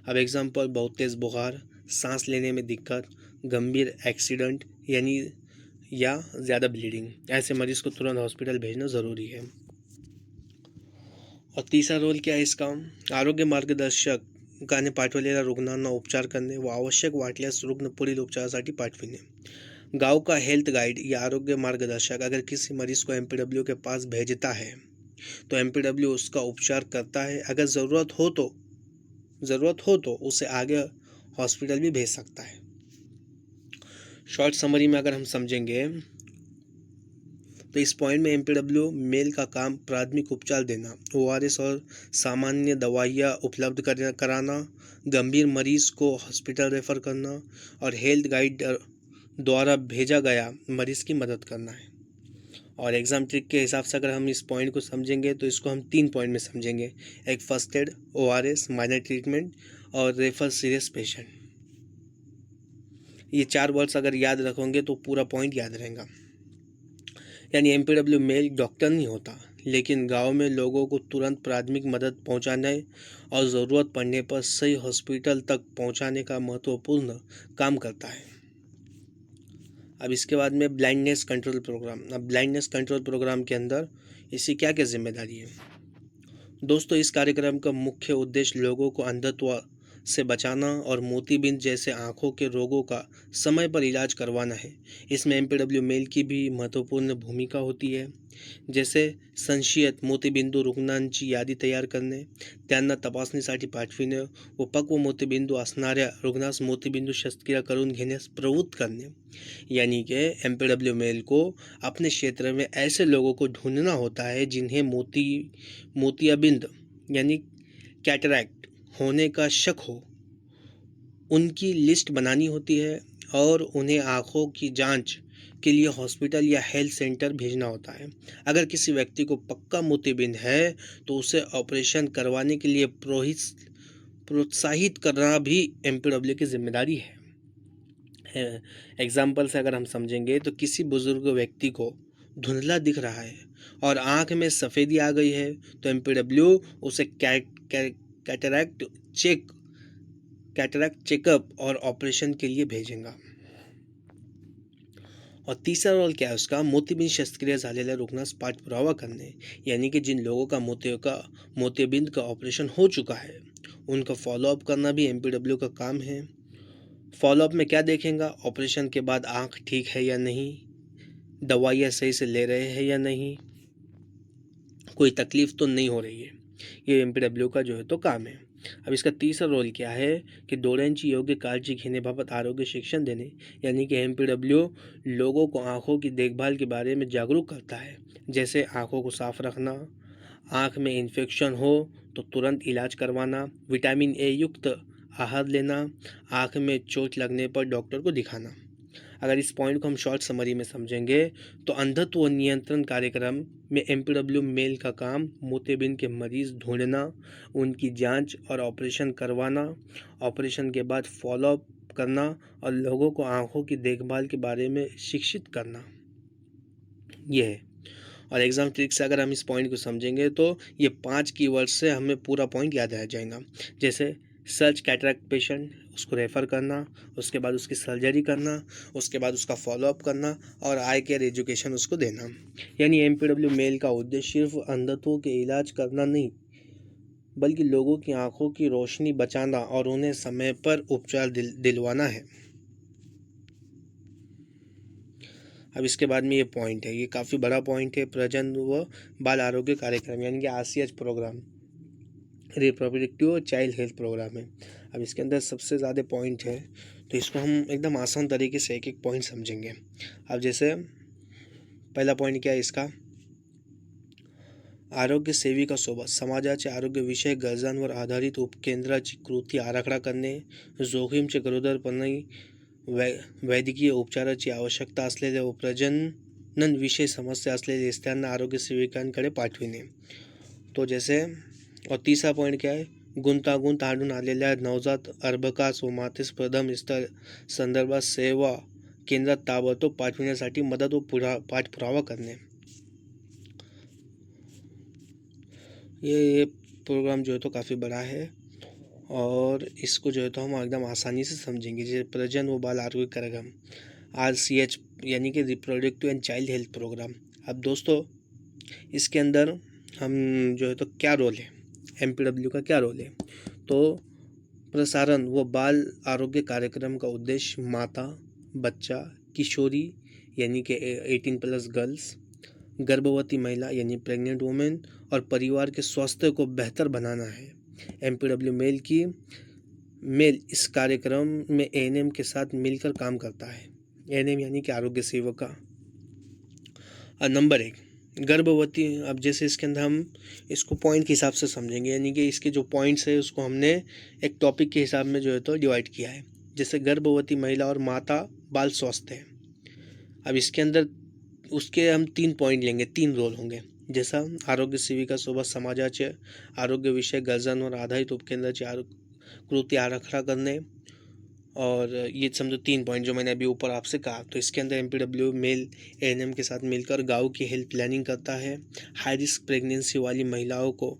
अब एग्जाम्पल, बहुत तेज़ बुखार, सांस लेने में दिक्कत, गंभीर एक्सीडेंट या ज़्यादा ब्लीडिंग, ऐसे मरीज़ को तुरंत हॉस्पिटल भेजना ज़रूरी है। और तीसरा रोल क्या आहे इसका, आरोग्य मार्गदर्शकाने पाठवलेल्या रुग्णांना उपचार करणे व आवश्यक वाटल्यास रुग्ण पुढील उपचारासाठी पाठविणे। गांव का हेल्थ गाइड या आरोग्य मार्गदर्शक अगर किसी मरीज़ को एमपीडब्ल्यू के पास भेजता है तो एमपीडब्ल्यू उसका उपचार करता है। अगर ज़रूरत हो तो उसे आगे हॉस्पिटल भी भेज सकता है। शॉर्ट समरी में अगर हम समझेंगे तो इस पॉइंट में एमपीडब्ल्यू मेल का काम प्राथमिक उपचार देना, ओआरएस और सामान्य दवाइयाँ उपलब्ध कराना, गंभीर मरीज़ को हॉस्पिटल रेफ़र करना और हेल्थ गाइड द्वारा भेजा गया मरीज़ की मदद करना है। और एग्ज़ाम ट्रिक के हिसाब से अगर हम इस पॉइंट को समझेंगे तो इसको हम 3 पॉइंट में समझेंगे, एक first aid, ORS, minor treatment और रेफर सीरियस पेशेंट। ये 4 वर्ड्स अगर याद रखोगे तो पूरा पॉइंट याद रहेगा। यानी एमपीडब्ल्यू मेल डॉक्टर नहीं होता, लेकिन गांव में लोगों को तुरंत प्राथमिक मदद पहुंचाने और ज़रूरत पड़ने पर सही हॉस्पिटल तक पहुंचाने का महत्वपूर्ण काम करता है। अब इसके बाद में ब्लाइंडनेस कंट्रोल प्रोग्राम। अब ब्लाइंडनेस कंट्रोल प्रोग्राम के अंदर इसकी क्या क्या जिम्मेदारी है? दोस्तों, इस कार्यक्रम का मुख्य उद्देश्य लोगों को अंधत्व से बचाना और मोतियाबिंद जैसे आंखों के रोगों का समय पर इलाज करवाना है। इसमें एमपीडब्ल्यू मेल की भी महत्वपूर्ण भूमिका होती है, जैसे संशयित मोतीबिंदू रुग्णांची यादी तयार करणे, त्यांना तपासणीसाठी पाठविणे व पक्व मोतीबिंदू असणाऱ्या रुग्णास मोतीबिंदू शस्त्रक्रिया करून घेण्यास प्रवृत्त करणे। यानी कि एमपीडब्ल्यू मेल को अपने क्षेत्र में ऐसे लोगों को ढूंढना होता है जिन्हें मोतियाबिंद यानी कैटरैक्ट होने का शक हो। उनकी लिस्ट बनानी होती है और उन्हें आँखों की जांच के लिए हॉस्पिटल या हेल्थ सेंटर भेजना होता है। अगर किसी व्यक्ति को पक्का मोतियाबिंद है तो उसे ऑपरेशन करवाने के लिए प्रोत्साहित करना भी एमपीडब्ल्यू की जिम्मेदारी है। एग्जाम्पल से अगर हम समझेंगे तो किसी बुजुर्ग व्यक्ति को धुंधला दिख रहा है और आँख में सफ़ेदी आ गई है तो एमपीडब्ल्यू उसे कैटरैक्ट चेकअप और ऑपरेशन के लिए भेजेगा। और तीसरा रोल क्या है उसका, मोतियाबिंद शस्त्रक्रिया झालेल्या रुग्णास पाठपुरावा करणे, यानी कि जिन लोगों का मोतियाबिंद का ऑपरेशन हो चुका है उनका फॉलोअप करना भी एमपीडब्ल्यू का काम है। फॉलोअप में क्या देखेंगे, ऑपरेशन के बाद आँख ठीक है या नहीं, दवाइयाँ सही से ले रहे हैं या नहीं, कोई तकलीफ तो नहीं हो रही है। ये एमपीडब्ल्यू का जो है तो काम है। अब इसका तीसरा रोल क्या है कि डोळ्यांची योग्य काळजी घेण्याबाबत आरोग्य शिक्षण देने, यानी कि एमपीडब्ल्यू लोगों को आँखों की देखभाल के बारे में जागरूक करता है, जैसे आँखों को साफ रखना, आँख में इन्फेक्शन हो तो तुरंत इलाज करवाना, विटामिन ए युक्त आहार लेना, आँख में चोट लगने पर डॉक्टर को दिखाना। अगर इस पॉइंट को हम शॉर्ट समरी में समझेंगे तो अंधत्व नियंत्रण कार्यक्रम में एमपीडब्ल्यू मेल का काम मोतियाबिंद के मरीज ढूंढना, उनकी जांच और ऑपरेशन करवाना, ऑपरेशन के बाद फॉलोअप करना और लोगों को आँखों की देखभाल के बारे में शिक्षित करना, ये है। और एग्जाम ट्रिक से अगर हम इस पॉइंट को समझेंगे तो ये 5 कीवर्ड्स से हमें पूरा पॉइंट याद आ जाएगा, जैसे सर्च कैटरैक्ट पेशेंट, उसको रेफ़र करना, उसके बाद उसकी सर्जरी करना, उसके बाद उसका फॉलोअप करना और आई केयर एजुकेशन उसको देना। यानी एमपीडब्ल्यू मेल का उद्देश्य सिर्फ अंधत्वों के इलाज करना नहीं, बल्कि लोगों की आंखों की रोशनी बचाना और उन्हें समय पर उपचार दिलवाना है। अब इसके बाद में ये पॉइंट है, ये काफ़ी बड़ा पॉइंट है, प्रजनन व बाल आरोग्य कार्यक्रम यानी कि RCH programme, reproductive child health programme है। अब इसके अंदर सबसे ज़्यादा पॉइंट है तो इसको हम एकदम आसान तरीके से एक एक पॉइंट समझेंगे। अब जैसे पहला पॉइंट क्या है इसका, आरोग्य सेविकासोबत समाजाचे आरोग्यविषयक गरजांवर आधारित उपकेंद्राची कृती आराखडा करणे, जोखीमचे गरोदरपणी वैद्यकीय उपचाराची आवश्यकता असलेल्या व प्रजननविषयी समस्या असलेल्या स्त्रियांना आरोग्य सेविकांकडे पाठविणे। तो जैसे, और तीसरा पॉइंट क्या है, गुंतागुंत आढळून आलेल्या नवजात अर्भकास व मातेस प्रथम स्तर संदर्भात सेवा केंद्रात ताबडतोब पाठविण्यासाठी मदत व पाठपुरावा करणे। ये प्रोग्राम जो है तो काफ़ी बड़ा है और इसको जो है तो हम एकदम आसानी से समझेंगे। जैसे प्रजनन व बाल आरोग्य कार्यक्रम आरसीएच यानी कि reproductive and child health programme. अब दोस्तों इसके अंदर हम जो है तो क्या रोल है, एमपीडब्ल्यू का क्या रोल है, तो प्रसारण व बाल आरोग्य कार्यक्रम का उद्देश्य माता, बच्चा, किशोरी यानी कि 18+ गर्ल्स, गर्भवती महिला यानी प्रेग्नेंट वुमेन और परिवार के स्वास्थ्य को बेहतर बनाना है। एमपीडब्ल्यू मेल इस कार्यक्रम में एएनएम के साथ मिलकर काम करता है। एएनएम यानी कि आरोग्य सेवका। नंबर 1, गर्भवती। अब जैसे इसके अंदर हम इसको पॉइंट के हिसाब से समझेंगे, यानी कि इसके जो पॉइंट्स है उसको हमने एक टॉपिक के हिसाब में जो है तो डिवाइड किया है। जैसे गर्भवती महिला और माता बाल स्वास्थ्य है। अब इसके अंदर उसके हम 3 पॉइंट लेंगे, 3 रोल होंगे। जैसा आरोग्य सेविकासोबत समाजाचे आरोग्यविषयक गरजांवर आधारित उपकेंद्राची कृती आराखडा करणे, और ये समझो 3 पॉइंट जो मैंने अभी ऊपर आपसे कहा। तो इसके अंदर एमपीडब्ल्यू मेल एएनएम के साथ मिलकर गांव की हेल्थ प्लानिंग करता है। हाई रिस्क प्रेगनेंसी वाली महिलाओं को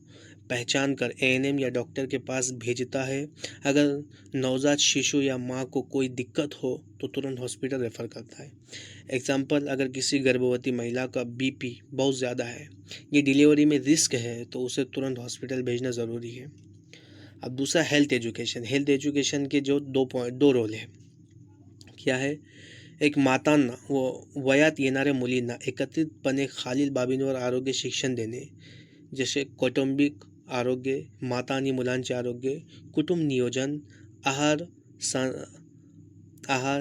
पहचान कर एएनएम या डॉक्टर के पास भेजता है। अगर नवजात शिशु या माँ को कोई दिक्कत हो तो तुरंत हॉस्पिटल रेफ़र करता है। एग्जाम्पल, अगर किसी गर्भवती महिला का बीपी बहुत ज़्यादा है, ये डिलीवरी में रिस्क है, तो उसे तुरंत हॉस्पिटल भेजना ज़रूरी है। अब दूसरा हेल्थ एजुकेशन। हेल्थ एजुकेशन के जो दो रोल है, क्या है? एक मातांना व वयात येणाऱ्या मुलींना एकत्रितपणे खालील बाबींवर आरोग्य शिक्षण देणे, जसे कौटुंबिक आरोग्य, माता आणि मुलांचे आरोग्य, कुटुंब नियोजन, आहार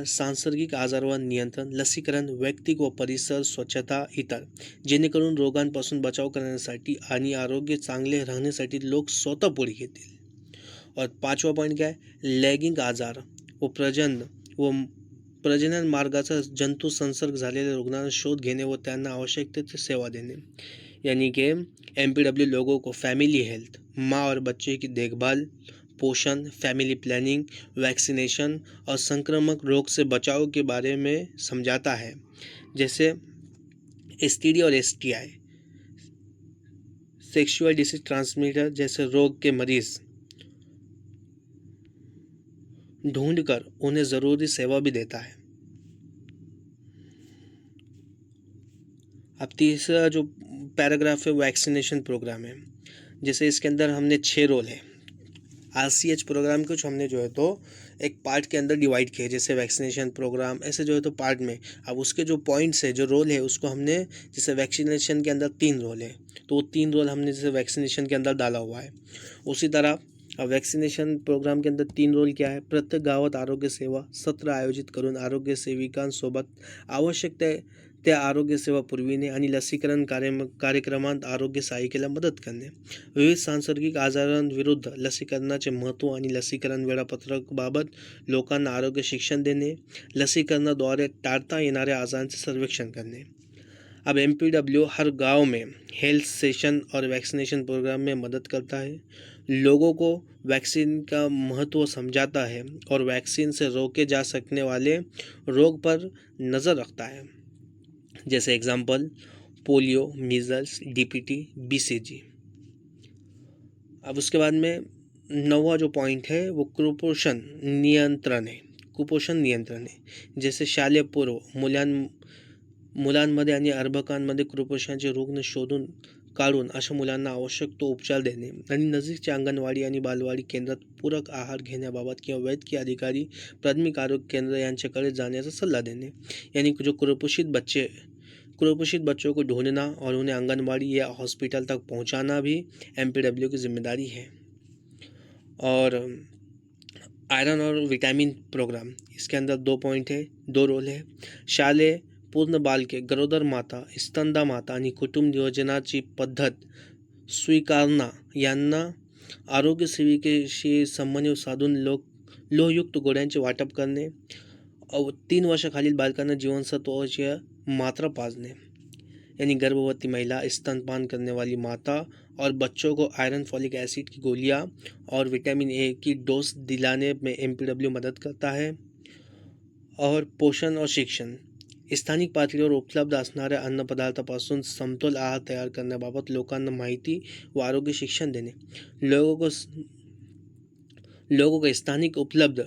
सांसर्गिक आजारावर नियंत्रण, लसीकरण, वैयक्तिक व परिसर स्वच्छता इतर, जेणेकरून रोगांपासून बचाव करण्यासाठी आणि आरोग्य चांगले राहण्यासाठी लोक स्वतः पुढे येतील. और पाचवा पॉईंट काय? लैंगिक आजार व प्रजनन मार्गाचा जंतू संसर्ग झालेल्या रुग्णांना शोध घेणे व त्यांना आवश्यक ते सेवा देणे. यानी कि MPW लोगों को फैमिली हेल्थ, माँ और बच्चे की देखभाल, पोषण, फैमिली प्लानिंग, वैक्सीनेशन और संक्रामक रोग से बचाव के बारे में समझाता है, जैसे STD और STI, सेक्सुअल डिसीज ट्रांसमीटर जैसे रोग के मरीज ढूंढकर उन्हें ज़रूरी सेवा भी देता है. अब तीसरा जो पैराग्राफ है वैक्सीनेशन प्रोग्राम है. जैसे इसके अंदर हमने 6 रोल है. RCH प्रोग्राम कुछ हमने जो है तो एक पार्ट के अंदर डिवाइड किया, जैसे वैक्सीनेशन प्रोग्राम ऐसे जो है तो पार्ट में. अब उसके जो पॉइंट्स है, जो रोल है, उसको हमने, जैसे वैक्सीनेशन के अंदर 3 रोल है, तो वो 3 रोल हमने जैसे वैक्सीनेशन के अंदर डाला हुआ है. उसी तरह वैक्सीनेशन प्रोग्राम के अंदर 3 रोल क्या है? प्रत्येक गावात आरोग्य सेवा सत्र आयोजित करून आरोग्य सेविकांसोबत आवश्यक त्या आरोग्य सेवा पुरविणे आणि लसीकरण कार्यक्रमात आरोग्य सहाय्यकेला मदत करणे. विविध सांसर्गिक आजारांविरुद्ध लसीकरणाचे महत्त्व आणि लसीकरण वेळापत्रकाबाबत लोकांना आरोग्य शिक्षण देणे. लसीकरणाद्वारे टाळता येणाऱ्या आजारांचे सर्वेक्षण करणे. अब MPW हर गांव में हेल्थ सेशन और वैक्सीनेशन प्रोग्राम में मदद करता है, लोगों को वैक्सीन का महत्व समझाता है और वैक्सीन से रोके जा सकने वाले रोग पर नज़र रखता है, जैसे example polio, measles, DPT, BCG. अब उसके बाद में 9वां जो पॉइंट है वो कुपोषण नियंत्रण है. कुपोषण नियंत्रण है, जैसे शालेय पूर्व मुलांमध्ये आणि अर्भकांमध्ये कुपोषणाचे रुग्ण शोधून काढून अशा मुलांना आवश्यक तो उपचार देणे आणि नजीकच्या अंगणवाडी आणि बालवाडी केंद्रात पूरक आहार घेण्याबाबत किंवा वैद्यकीय अधिकारी, प्राथमिक आरोग्य केंद्र यांच्याकडे जाण्याचा सल्ला देणे. यानी जो कुपोषित बच्चों को ढूंढना और उन्हें आंगनबाड़ी या हॉस्पिटल तक पहुंचाना भी MPW की जिम्मेदारी है. और आयरन और विटामिन प्रोग्राम, इसके अंदर 2 पॉइंट है, 2 रोल है. शालेय पूर्ण बालके, गरोदर माता, स्तनदा माता आणि कुटुंब नियोजनाची पद्धत स्वीकारणा यांना आरोग्य सेविकेशी समन्वय साधून लोहयुक्त गोळ्यांचे वाटप करणे. 3 वर्षाखालील बालकांना जीवनसत्वाची मात्रा पाजने, यानी गर्भवती महिला, स्तनपान करने वाली माता और बच्चों को आयरन, फॉलिक एसिड की गोलियां और विटामिन A की डोज दिलाने में MPW मदद करता है. और पोषण और शिक्षण, स्थानिक पातळीवर उपलब्ध असणाऱ्या अन्नपदार्थापासून समतोल आहार तयार करण्याबाबत लोकांना माहिती व आरोग्य शिक्षण देणे. लोगों को स्थानिक उपलब्ध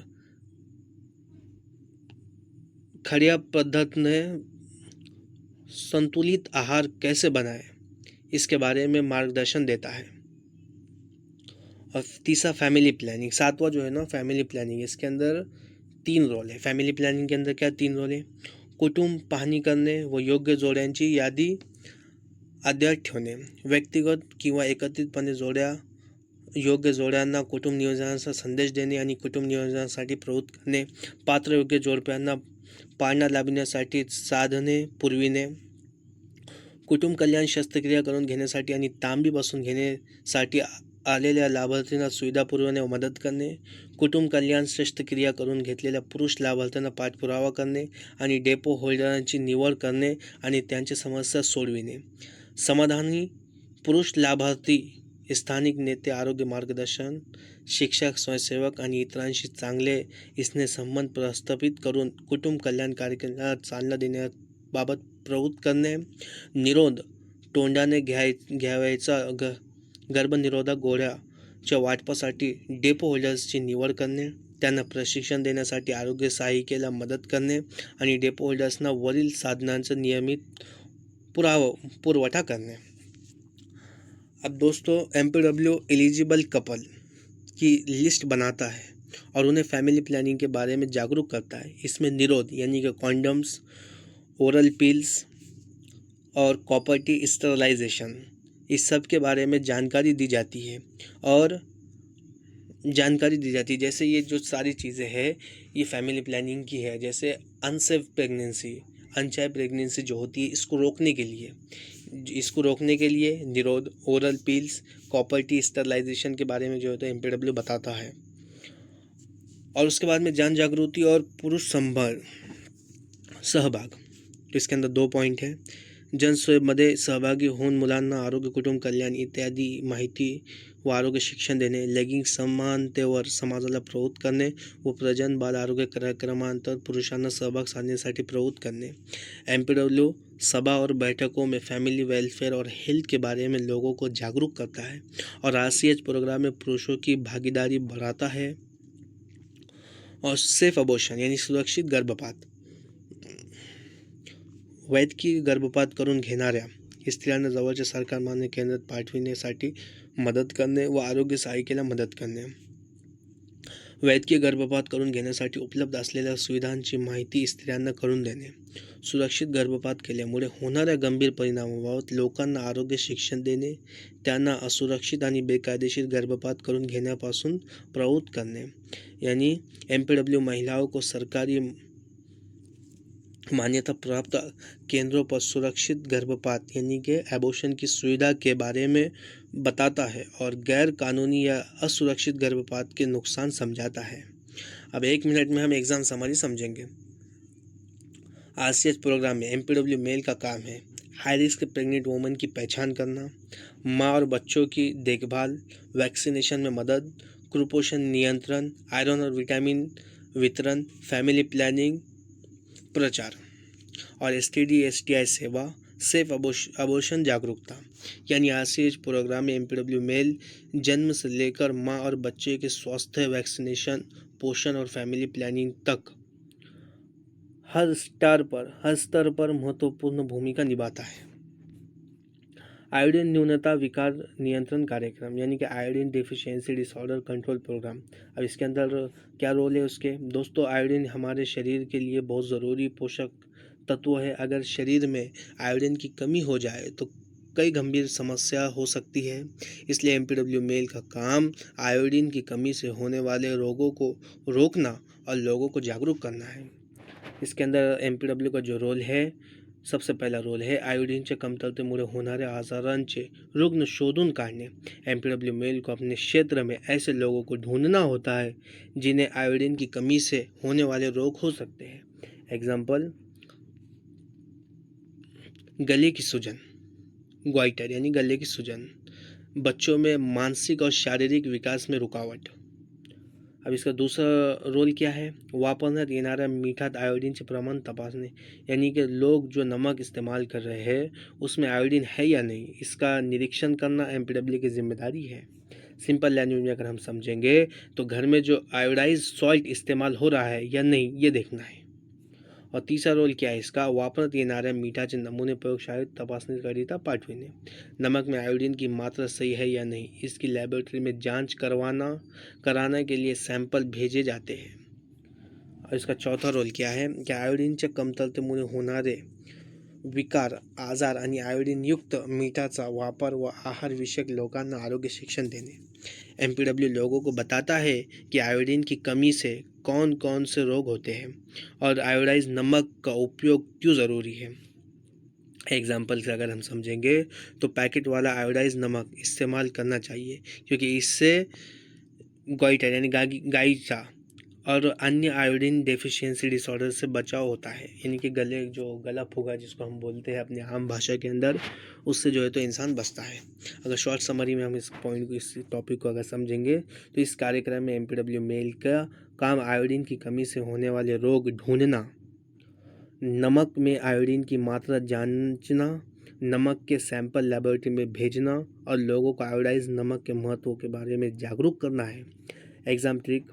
खड़िया पद्धत में संतुलित आहार कैसे बनाएं, इसके बारे में मार्गदर्शन देता है. और तीसरा फैमिली प्लानिंग, 7वां जो है ना फैमिली प्लानिंग, इसके अंदर 3 रोल है. फैमिली प्लानिंग के अंदर क्या 3 रोल है? कुटुंब पाहणी करणे व योग्य जोड्यांची यादी अद्याप ठेवणे. व्यक्तिगत किंवा एकत्रितपणे योग्य जोड्यांना कुटुंब नियोजनाचा संदेश देणे आणि कुटुंब नियोजनासाठी प्रवृत्त करणे. पात्र योग्य जोडप्यांना पाळणा लाभण्यासाठी साधने पुरविणे. कुटुंब कल्याण शस्त्रक्रिया करून घेण्यासाठी आणि तांबी बसून घेण्यासाठी आलेल्या लाभार्थींना सुविधा पुरवणे व मदत करणे. कुटुंब कल्याण शस्त्रक्रिया करून घेतलेल्या पुरुष लाभार्थ्यांना पाठपुरावा करणे आणि डेपो होल्डरांची निवड करणे आणि त्यांची समस्या सोडविणे. समाधानी पुरुष लाभार्थी स्थानिक नेते, आरोग्य मार्गदर्शन, शिक्षक, स्वयंसेवक आणि इतरांशी चांगले स्नेहसंबंध प्रस्थापित करून कुटुंब कल्याण कार्यक्रमाला चालना देण्याबाबत प्रवृत्त करणे. निरोध तोंडाने घ्यावयाचा गर्भनिरोधक गोळ्याच्या वाटपासाठी डेपो होल्डर्सची निवड करणे, त्यांना प्रशिक्षण देण्यासाठी आरोग्य सहाय्यिकेला मदत करणे आणि डेपो होल्डर्सना वरील साधनांचा नियमित पुरवठा करणे। अब दोस्तों MPW एलिजिबल कपल की लिस्ट बनाता है और उन्हें फैमिली प्लानिंग के बारे में जागरूक करता है। इसमें निरोध यानी कि कॉन्डम्स, ओरल पिल्स और कॉपर्टी स्टरलाइजेशन, इस सब के बारे में जानकारी दी जाती है जैसे ये जो सारी चीज़ें हैं ये फैमिली प्लानिंग की है। जैसे अनसेफ प्रेगनेंसी, अनचाहे प्रेगनेंसी जो होती है, इसको रोकने के लिए निरोध, ओरल पिल्स, कॉपर्टी स्टरलाइजेशन के बारे में जो है तो MPW बताता है। और उसके बाद में जान जागृति और पुरुष सहभाग, तो इसके अंदर 2 पॉइंट है। जनसेवेमध्ये सहभागी होऊन मुलांना आरोग्य, कुटुंब कल्याण इत्यादी माहिती व आरोग्य शिक्षण देणे, लैंगिक समानतेवर समाजाला प्रवृत्त करणे व प्रजनन बाल आरोग्य कार्यक्रमांतर्गत पुरुषांना सहभाग साधण्यासाठी प्रवृत्त करणे। MPW सभा और बैठकों में फैमिली वेलफेयर और हेल्थ के बारे में लोगों को जागरूक करता है और RCH प्रोग्राम में पुरुषों की भागीदारी बढ़ाता है। और सेफ अबॉर्शन यानी सुरक्षित गर्भपात, वैद्यकीय गर्भपात करून घेणाऱ्या स्त्रियांना जवळच्या सरकार मान्य केंद्रात पाठविण्यासाठी मदत करणे व आरोग्य सहाय्यिकेला मदत करणे। वैद्यकीय गर्भपात करून घेण्यासाठी उपलब्ध असलेल्या सुविधांची माहिती स्त्रियांना करून देणे। सुरक्षित गर्भपात केल्यामुळे होणाऱ्या गंभीर परिणामाबाबत लोकांना आरोग्य शिक्षण देणे, त्यांना असुरक्षित आणि बेकायदेशीर गर्भपात करून घेण्यापासून प्रवृत्त करणे। यानी MPW महिलाओं को सरकारी मान्यता प्राप्त केंद्रों पर सुरक्षित गर्भपात यानी कि एबॉर्शन की सुविधा के बारे में बताता है और गैर कानूनी या असुरक्षित गर्भपात के नुकसान समझाता है। अब 1 मिनट में हम एग्जाम समरी समझेंगे। RCH प्रोग्राम में MPW मेल का काम है हाई रिस्क प्रेग्नेंट वुमन की पहचान करना, माँ और बच्चों की देखभाल, वैक्सीनेशन में मदद, कुपोषण नियंत्रण, आयरन और विटामिन वितरण, फैमिली प्लानिंग प्रचार और STD STI सेवा, सेफ अबॉर्शन जागरूकता। यानी RCH प्रोग्राम में MPW मेल जन्म से लेकर माँ और बच्चे के स्वास्थ्य, वैक्सीनेशन, पोषण और फैमिली प्लानिंग तक हर स्तर पर महत्वपूर्ण भूमिका निभाता है। आयोडीन न्यूनता विकार नियंत्रण कार्यक्रम यानी कि iodine deficiency disorder control programme. अब इसके अंदर क्या रोल है उसके? दोस्तों, आयोडीन हमारे शरीर के लिए बहुत ज़रूरी पोषक तत्व है। अगर शरीर में आयोडीन की कमी हो जाए तो कई गंभीर समस्या हो सकती है। इसलिए MPW मेल का काम आयोडीन की कमी से होने वाले रोगों को रोकना और लोगों को जागरूक करना है। इसके अंदर MPW का जो रोल है, सबसे पहिला रोल है आयोडीनच्या कमतरतेमुळे होणाऱ्या आजारांचे रुग्ण शोधून काढणे। MPW मेल को अपने क्षेत्र में ऐसे लोगों को ढूंढना होता है जिन्हें आयोडीन की कमी से होने वाले रोग हो सकते हैं। एग्जाम्पल, गले की सूजन, ग्वाइटर यानी गले की सूजन, बच्चों में मानसिक और शारीरिक विकास में रुकावट। अब इसका दूसरा रोल क्या है? वापरण्यात येणाऱ्या मीठात आयोडीनचे प्रमाण तपासणे, यानी कि लोग जो नमक इस्तेमाल कर रहे हैं उसमें आयोडीन है या नहीं, इसका निरीक्षण करना MPW की जिम्मेदारी है। सिंपल लैंग्वेज में अगर हम समझेंगे तो घर में जो आयोडाइज सॉल्ट इस्तेमाल हो रहा है या नहीं ये देखना है। और तीसरा रोल क्या है इसका? वापरण्यात येणाऱ्या मीठाचे नमूने प्रयोगशाळेत तपासणीकरिता पाठविणे। नमक में आयोडीन की मात्रा सही है या नहीं इसकी लैबोरेटरी में जांच कराने के लिए सैंपल भेजे जाते हैं। और इसका चौथा रोल क्या है कि आयोडीनच्या कमतरतेमुळे होणारे विकार, आजार आणि आयोडीनयुक्त मीठाचा वापर व आहार विषयक लोकांना आरोग्य शिक्षण देने। MPW लोगों को बताता है कि आयोडीन की कमी से कौन कौन से रोग होते हैं और आयोडाइज नमक का उपयोग क्यों ज़रूरी है। एग्जाम्पल से अगर हम समझेंगे तो पैकेट वाला आयोडाइज नमक इस्तेमाल करना चाहिए क्योंकि इससे गोइटर यानी गाइचा और अन्य आयोडीन डेफिशिएंसी डिसऑर्डर से बचाव होता है। यानी कि गला फूगा जिसको हम बोलते हैं अपने आम भाषा के अंदर, उससे जो है तो इंसान बचता है। अगर शॉर्ट समरी में हम इस टॉपिक को अगर समझेंगे तो इस कार्यक्रम में MPW मेल का काम आयोडीन की कमी से होने वाले रोग ढूंढना, नमक में आयोडीन की मात्रा जांचना, नमक के सैंपल लेबोरेटरी में भेजना और लोगों को आयोडाइज नमक के महत्व के बारे में जागरूक करना है। एग्जाम ट्रिक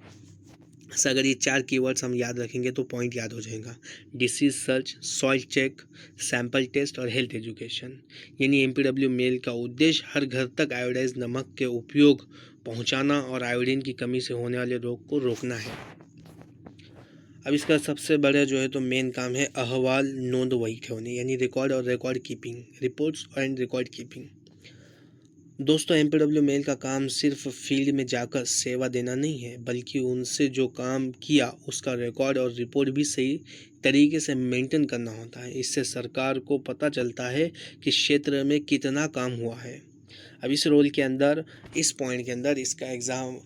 से अगर ये 4 कीवर्ड्स हम याद रखेंगे तो पॉइंट याद हो जाएगा। Disease search, soil check, sample test और हेल्थ एजुकेशन। यानी एमपीडब्ल्यू मेल का उद्देश्य हर घर तक आयोडाइज नमक के उपयोग पहुंचाना और आयोडीन की कमी से होने वाले रोग को रोकना है। अब इसका सबसे बड़ा जो है तो मेन काम है अहवाल नोंदवही होने, यानी रिकॉर्ड और record keeping, reports and record keeping. दोस्तों एमपीडब्ल्यू मेल का काम सिर्फ फील्ड में जाकर सेवा देना नहीं है, बल्कि उनसे जो काम किया उसका रिकॉर्ड और रिपोर्ट भी सही तरीके से मेंटेन करना होता है। इससे सरकार को पता चलता है कि क्षेत्र में कितना काम हुआ है। अब इस रोल के अंदर, इस पॉइंट के अंदर इसका एग्ज़ाम,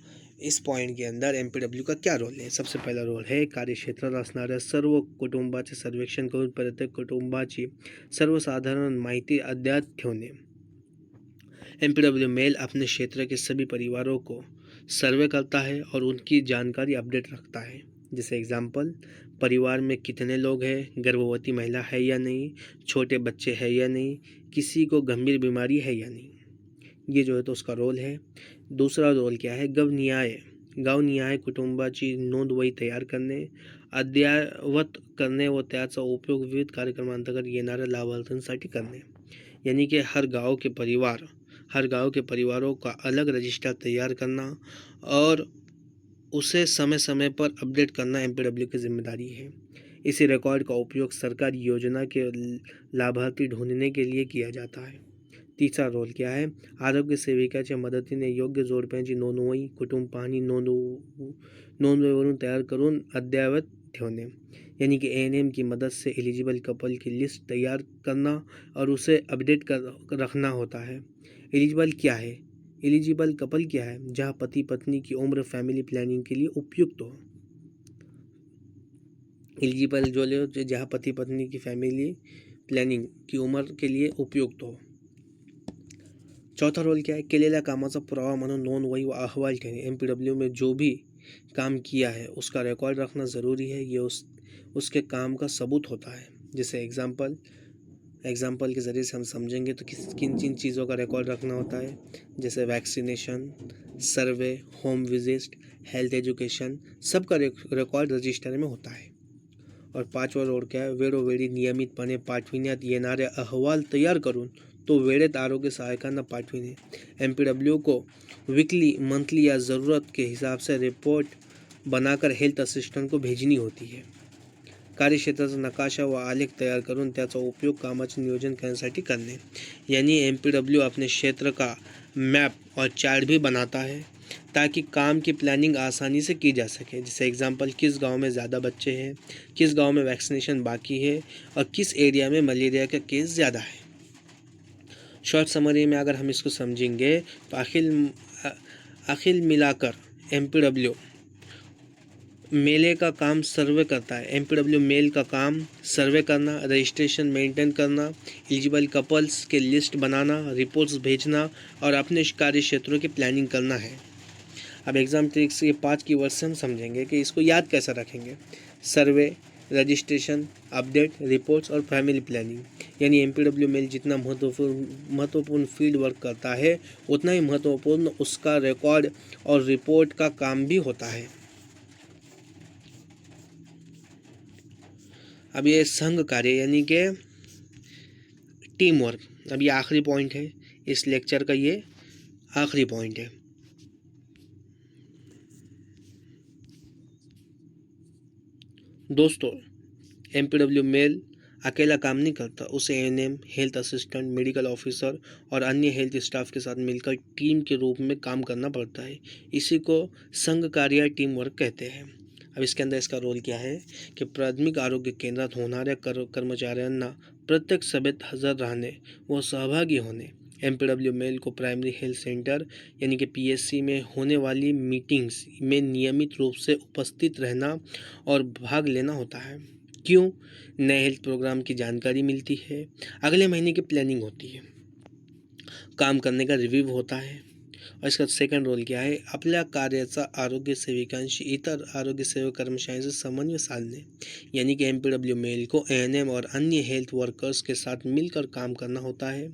इस पॉइंट के अंदर एमपीडब्ल्यू का क्या रोल है? सबसे पहला रोल है कार्यक्षेत्रात असणाऱ्या सर्व कुटुंबाचे सर्वेक्षण करून प्रत्येक कुटुंबाची सर्वसाधारण माहिती अद्ययावत ठेवणे। एमपीडब्ल्यू मेल अपने क्षेत्र के सभी परिवारों को सर्वे करता है और उनकी जानकारी अपडेट रखता है। जैसे एग्जाम्पल, परिवार में कितने लोग हैं, गर्भवती महिला है या नहीं, छोटे बच्चे हैं या नहीं, किसी को गंभीर बीमारी है या नहीं। ये जो है तो उसका रोल है। दूसरा रोल क्या है? गावनिहाय कुटुंबाची नोंदवही तयार करणे, अद्ययावत करणे व त्याचा उपयोग विविध कार्यक्रमांतर्गत येणाऱ्या लाभार्थ्यांसाठी करणे। यानी कि हर गांव के परिवारों का अलग रजिस्टर तैयार करना और उसे समय समय पर अपडेट करना एमपीडब्ल्यू की जिम्मेदारी है। इसी रिकॉर्ड का उपयोग सरकारी योजना के लाभार्थी ढूंढने के लिए किया जाता है। तीसरा रोल क्या है? आरोग्य सेविकाच्या मदतीने योग्य जोडप्यांची नोंदवही कुटुंब पाहणी नोंदवहीवरून तयार करून अद्ययावत ठेवणे। यानी कि एएनएम की मदद से एलिजिबल कपल की लिस्ट तैयार करना और उसे अपडेट कर रखना होता है। एलिजिबल कपल क्या है? जहाँ पति पत्नी की उम्र फैमिली प्लानिंग के लिए उपयुक्त हो। एलिजिबल जो जहाँ पति पत्नी की फैमिली प्लॅनिंग की उम्र के लिए उपयुक्त हो। चौथा रोल क्या है? केलेल्या कामाचा पुरावा म्हणून नोंदवही व अहवाल ठेवणे। एमपीडब्ल्यू में जो भी काम किया है उसका रिकॉर्ड रखना ज़रूरी है। ये उसके काम का सबूत होता है। जैसे एग्जाम्पल के ज़रिए से हम समझेंगे तो किन किन चीज़ों का रिकॉर्ड रखना होता है। जैसे वैक्सीनेशन, सर्वे, होम विजिट, हेल्थ एजुकेशन, सबका रिकॉर्ड रजिस्टर में होता है। और पाचवा रोल क्या है? वेळोवेळी नियमितपणे पाठविण्यात येणारे अहवाल तयार करून तो वेळेत आरोग्य सहायकांना पाठविणे। एमपीडब्ल्यू को वीकली, मंथली या ज़रूरत के हिसाब से रिपोर्ट बनाकर हेल्थ असिस्टेंट को भेजनी होती है। कार्यक्षेत्राचा नकाशा व आलेख तैयार करून त्याचा उपयोग कामाचे नियोजन करण्यासाठी करणे। यानी एमपीडब्ल्यू अपने क्षेत्र का मैप और चार्ट भी बनाता है ताकि काम की प्लानिंग आसानी से की जा सके। जैसे एग्जांपल, किस गांव में ज़्यादा बच्चे हैं, किस गांव में वैक्सीनेशन बाकी है और किस एरिया में मलेरिया का केस ज़्यादा है। शॉर्ट समरी में अगर हम इसको समझेंगे तो आखिर मिलाकर एमपीडब्ल्यू मेले का काम सर्वे करता है। एमपीडब्ल्यू मेल का काम सर्वे करना, रजिस्ट्रेशन मेंटेन करना, एलिजिबल कपल्स के लिस्ट बनाना, रिपोर्ट्स भेजना और अपने कार्य क्षेत्रों की प्लानिंग करना है। अब एग्जाम ट्रिक्स ये 5 कीवर्ड्स से हम समझेंगे कि इसको याद कैसे रखेंगे। सर्वे, रजिस्ट्रेशन, अपडेट, रिपोर्ट्स और फैमिली प्लानिंग। यानी एमपीडब्ल्यू मेल जितना महत्वपूर्ण फील्ड वर्क करता है उतना ही महत्वपूर्ण उसका रिकॉर्ड और रिपोर्ट का काम भी होता है। अब ये संघ कार्य यानी कि टीम वर्क, अब ये आखिरी पॉइंट है इस लेक्चर का, ये आखिरी पॉइंट है। दोस्तों एमपीडब्ल्यू मेल अकेला काम नहीं करता, उसे ANM, health assistant, medical officer और अन्य हेल्थ स्टाफ के साथ मिलकर टीम के रूप में काम करना पड़ता है। इसी को संघ कार्य टीम वर्क कहते हैं। अब इसके अंदर इसका रोल क्या है कि प्राथमिक आरोग्य केंद्रात होणाऱ्या कर्मचाऱ्यांना प्रत्येक सभेत हजर रहने व सहभागी होने। एमपीडब्ल्यू मेल को प्राइमरी हेल्थ सेंटर यानी कि पीएचसी में होने वाली मीटिंग्स में नियमित रूप से उपस्थित रहना और भाग लेना होता है। क्यों? नए हेल्थ प्रोग्राम की जानकारी मिलती है, अगले महीने की प्लानिंग होती है, काम करने का रिव्यू होता है और इसका सेकंड रोल क्या आहे, आपल्या कार्याचा आरोग्य सेविकांशी इतर आरोग्य सेवक कर्मचारियों से समन्वय साधने, यानी कि MPW मेल को ANM और अन्य हेल्थ वर्कर्स के साथ मिलकर काम करना होता है।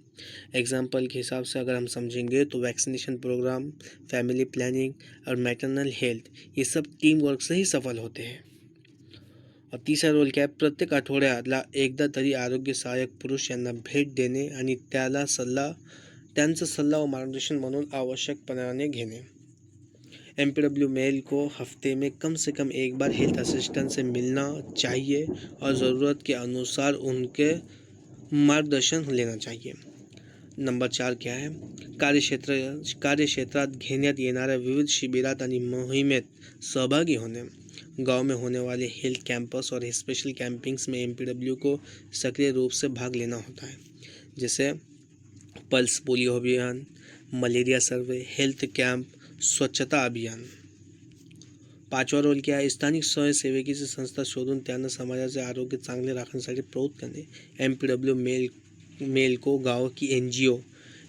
एग्जाम्पल के हिसाब से अगर हम समझेंगे तो वैक्सीनेशन प्रोग्राम, फैमिली प्लानिंग और मैटरनल हेल्थ, ये सब टीम वर्क से ही सफल होते हैं। और तीसरा रोल क्या आहे, प्रत्येक आठवड्याला एकदा तरी आरोग्य सहाय्यक पुरुष यांना भेट देणे आणि त्यांचा सल्ला व मार्गदर्शन म्हणून आवश्यकपणाने घेणे। MPW मेल को हफ्ते में कम से कम एक बार हेल्थ असिस्टेंट से मिलना चाहिए और ज़रूरत के अनुसार उनके मार्गदर्शन लेना चाहिए। नंबर 4 क्या आहे, कार्यक्षेत्रात घेण्यात येणाऱ्या विविध शिबिरात आणि मोहिमेत सहभागी होने। गांव में होने वाले हेल्थ कैंपस और स्पेशल कैंपिंग्स में MPW को सक्रिय रूप से भाग लेना होता है, जैसे पल्स पोलियो अभियान, मलेरिया सर्वे, हेल्थ कैंप, स्वच्छता अभियान। 5वा रोल क्या आहे, स्थानिक स्वयंसेवकीची संस्था शोधून त्यांना समाजाचे आरोग्य चांगले राखण्यासाठी प्रवृत्त करणे। MPW मेल को गाँव की NGO,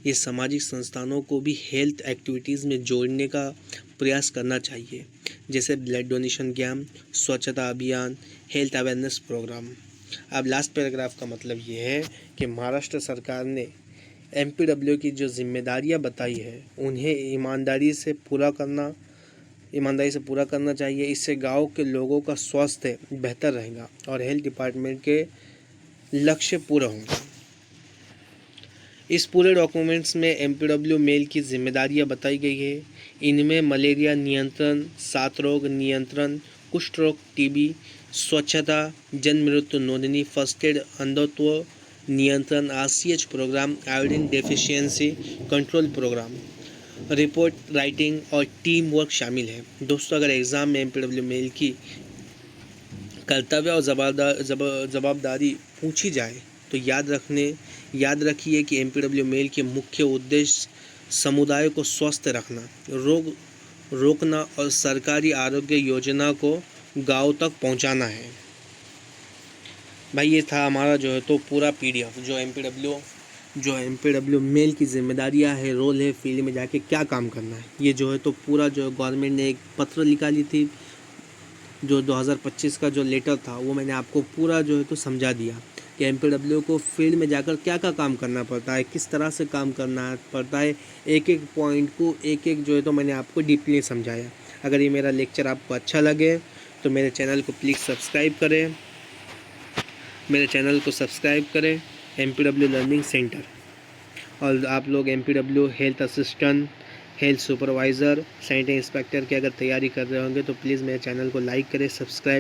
ये सामाजिक संस्थानों को भी हेल्थ एक्टिविटीज़ में जोड़ने का प्रयास करना चाहिए, जैसे ब्लड डोनेशन कैंप, स्वच्छता अभियान, हेल्थ अवेयरनेस प्रोग्राम। अब लास्ट पैराग्राफ का मतलब ये है कि महाराष्ट्र सरकार ने MPW की जो जिम्मेदारियां बताई है उन्हें ईमानदारी से पूरा करना चाहिए। इससे गांव के लोगों का स्वास्थ्य बेहतर रहेगा और हेल्थ डिपार्टमेंट के लक्ष्य पूरा होंगे। इस पूरे डॉक्यूमेंट्स में MPW मेल की जिम्मेदारियां बताई गई है। इनमें मलेरिया नियंत्रण, सात रोग नियंत्रण, कुष्ठ रोग, TB, स्वच्छता, जन्म मृत्यु नोंदणी, फर्स्ट एड, अंधत्व नियंत्रण, RCH programme, iodine deficiency control programme, report writing और टीम वर्क शामिल है। दोस्तों, अगर एग्ज़ाम में MPW मेल की कर्तव्य और जवाबदारी पूछी जाए तो याद रखिए कि MPW मेल के मुख्य उद्देश्य समुदाय को स्वस्थ रखना, रोग रोकना और सरकारी आरोग्य योजना को गांव तक पहुंचाना है। भाई ये था हमारा जो है तो पूरा PDF जो MPW मेल की जिम्मेदारियां है, रोल है, फील्ड में जाके क्या काम करना है। ये जो है तो पूरा जो गवर्नमेंट ने एक पत्र निकाली थी, जो 2025 का जो लेटर था वो मैंने आपको पूरा जो है तो समझा दिया कि MPW को फील्ड में जाकर क्या क्या काम करना पड़ता है, किस तरह से काम करना पड़ता है, एक एक पॉइंट को एक जो है तो मैंने आपको डीपली समझाया। अगर ये मेरा लेक्चर आपको अच्छा लगे तो मेरे चैनल को प्लीज़ सब्सक्राइब करें, MPW लर्निंग सेंटर। और आप लोग MPW health assistant, health supervisor, sanitary inspector की अगर तैयारी कर रहे होंगे तो प्लीज़ मेरे चैनल को लाइक करें, सब्सक्राइब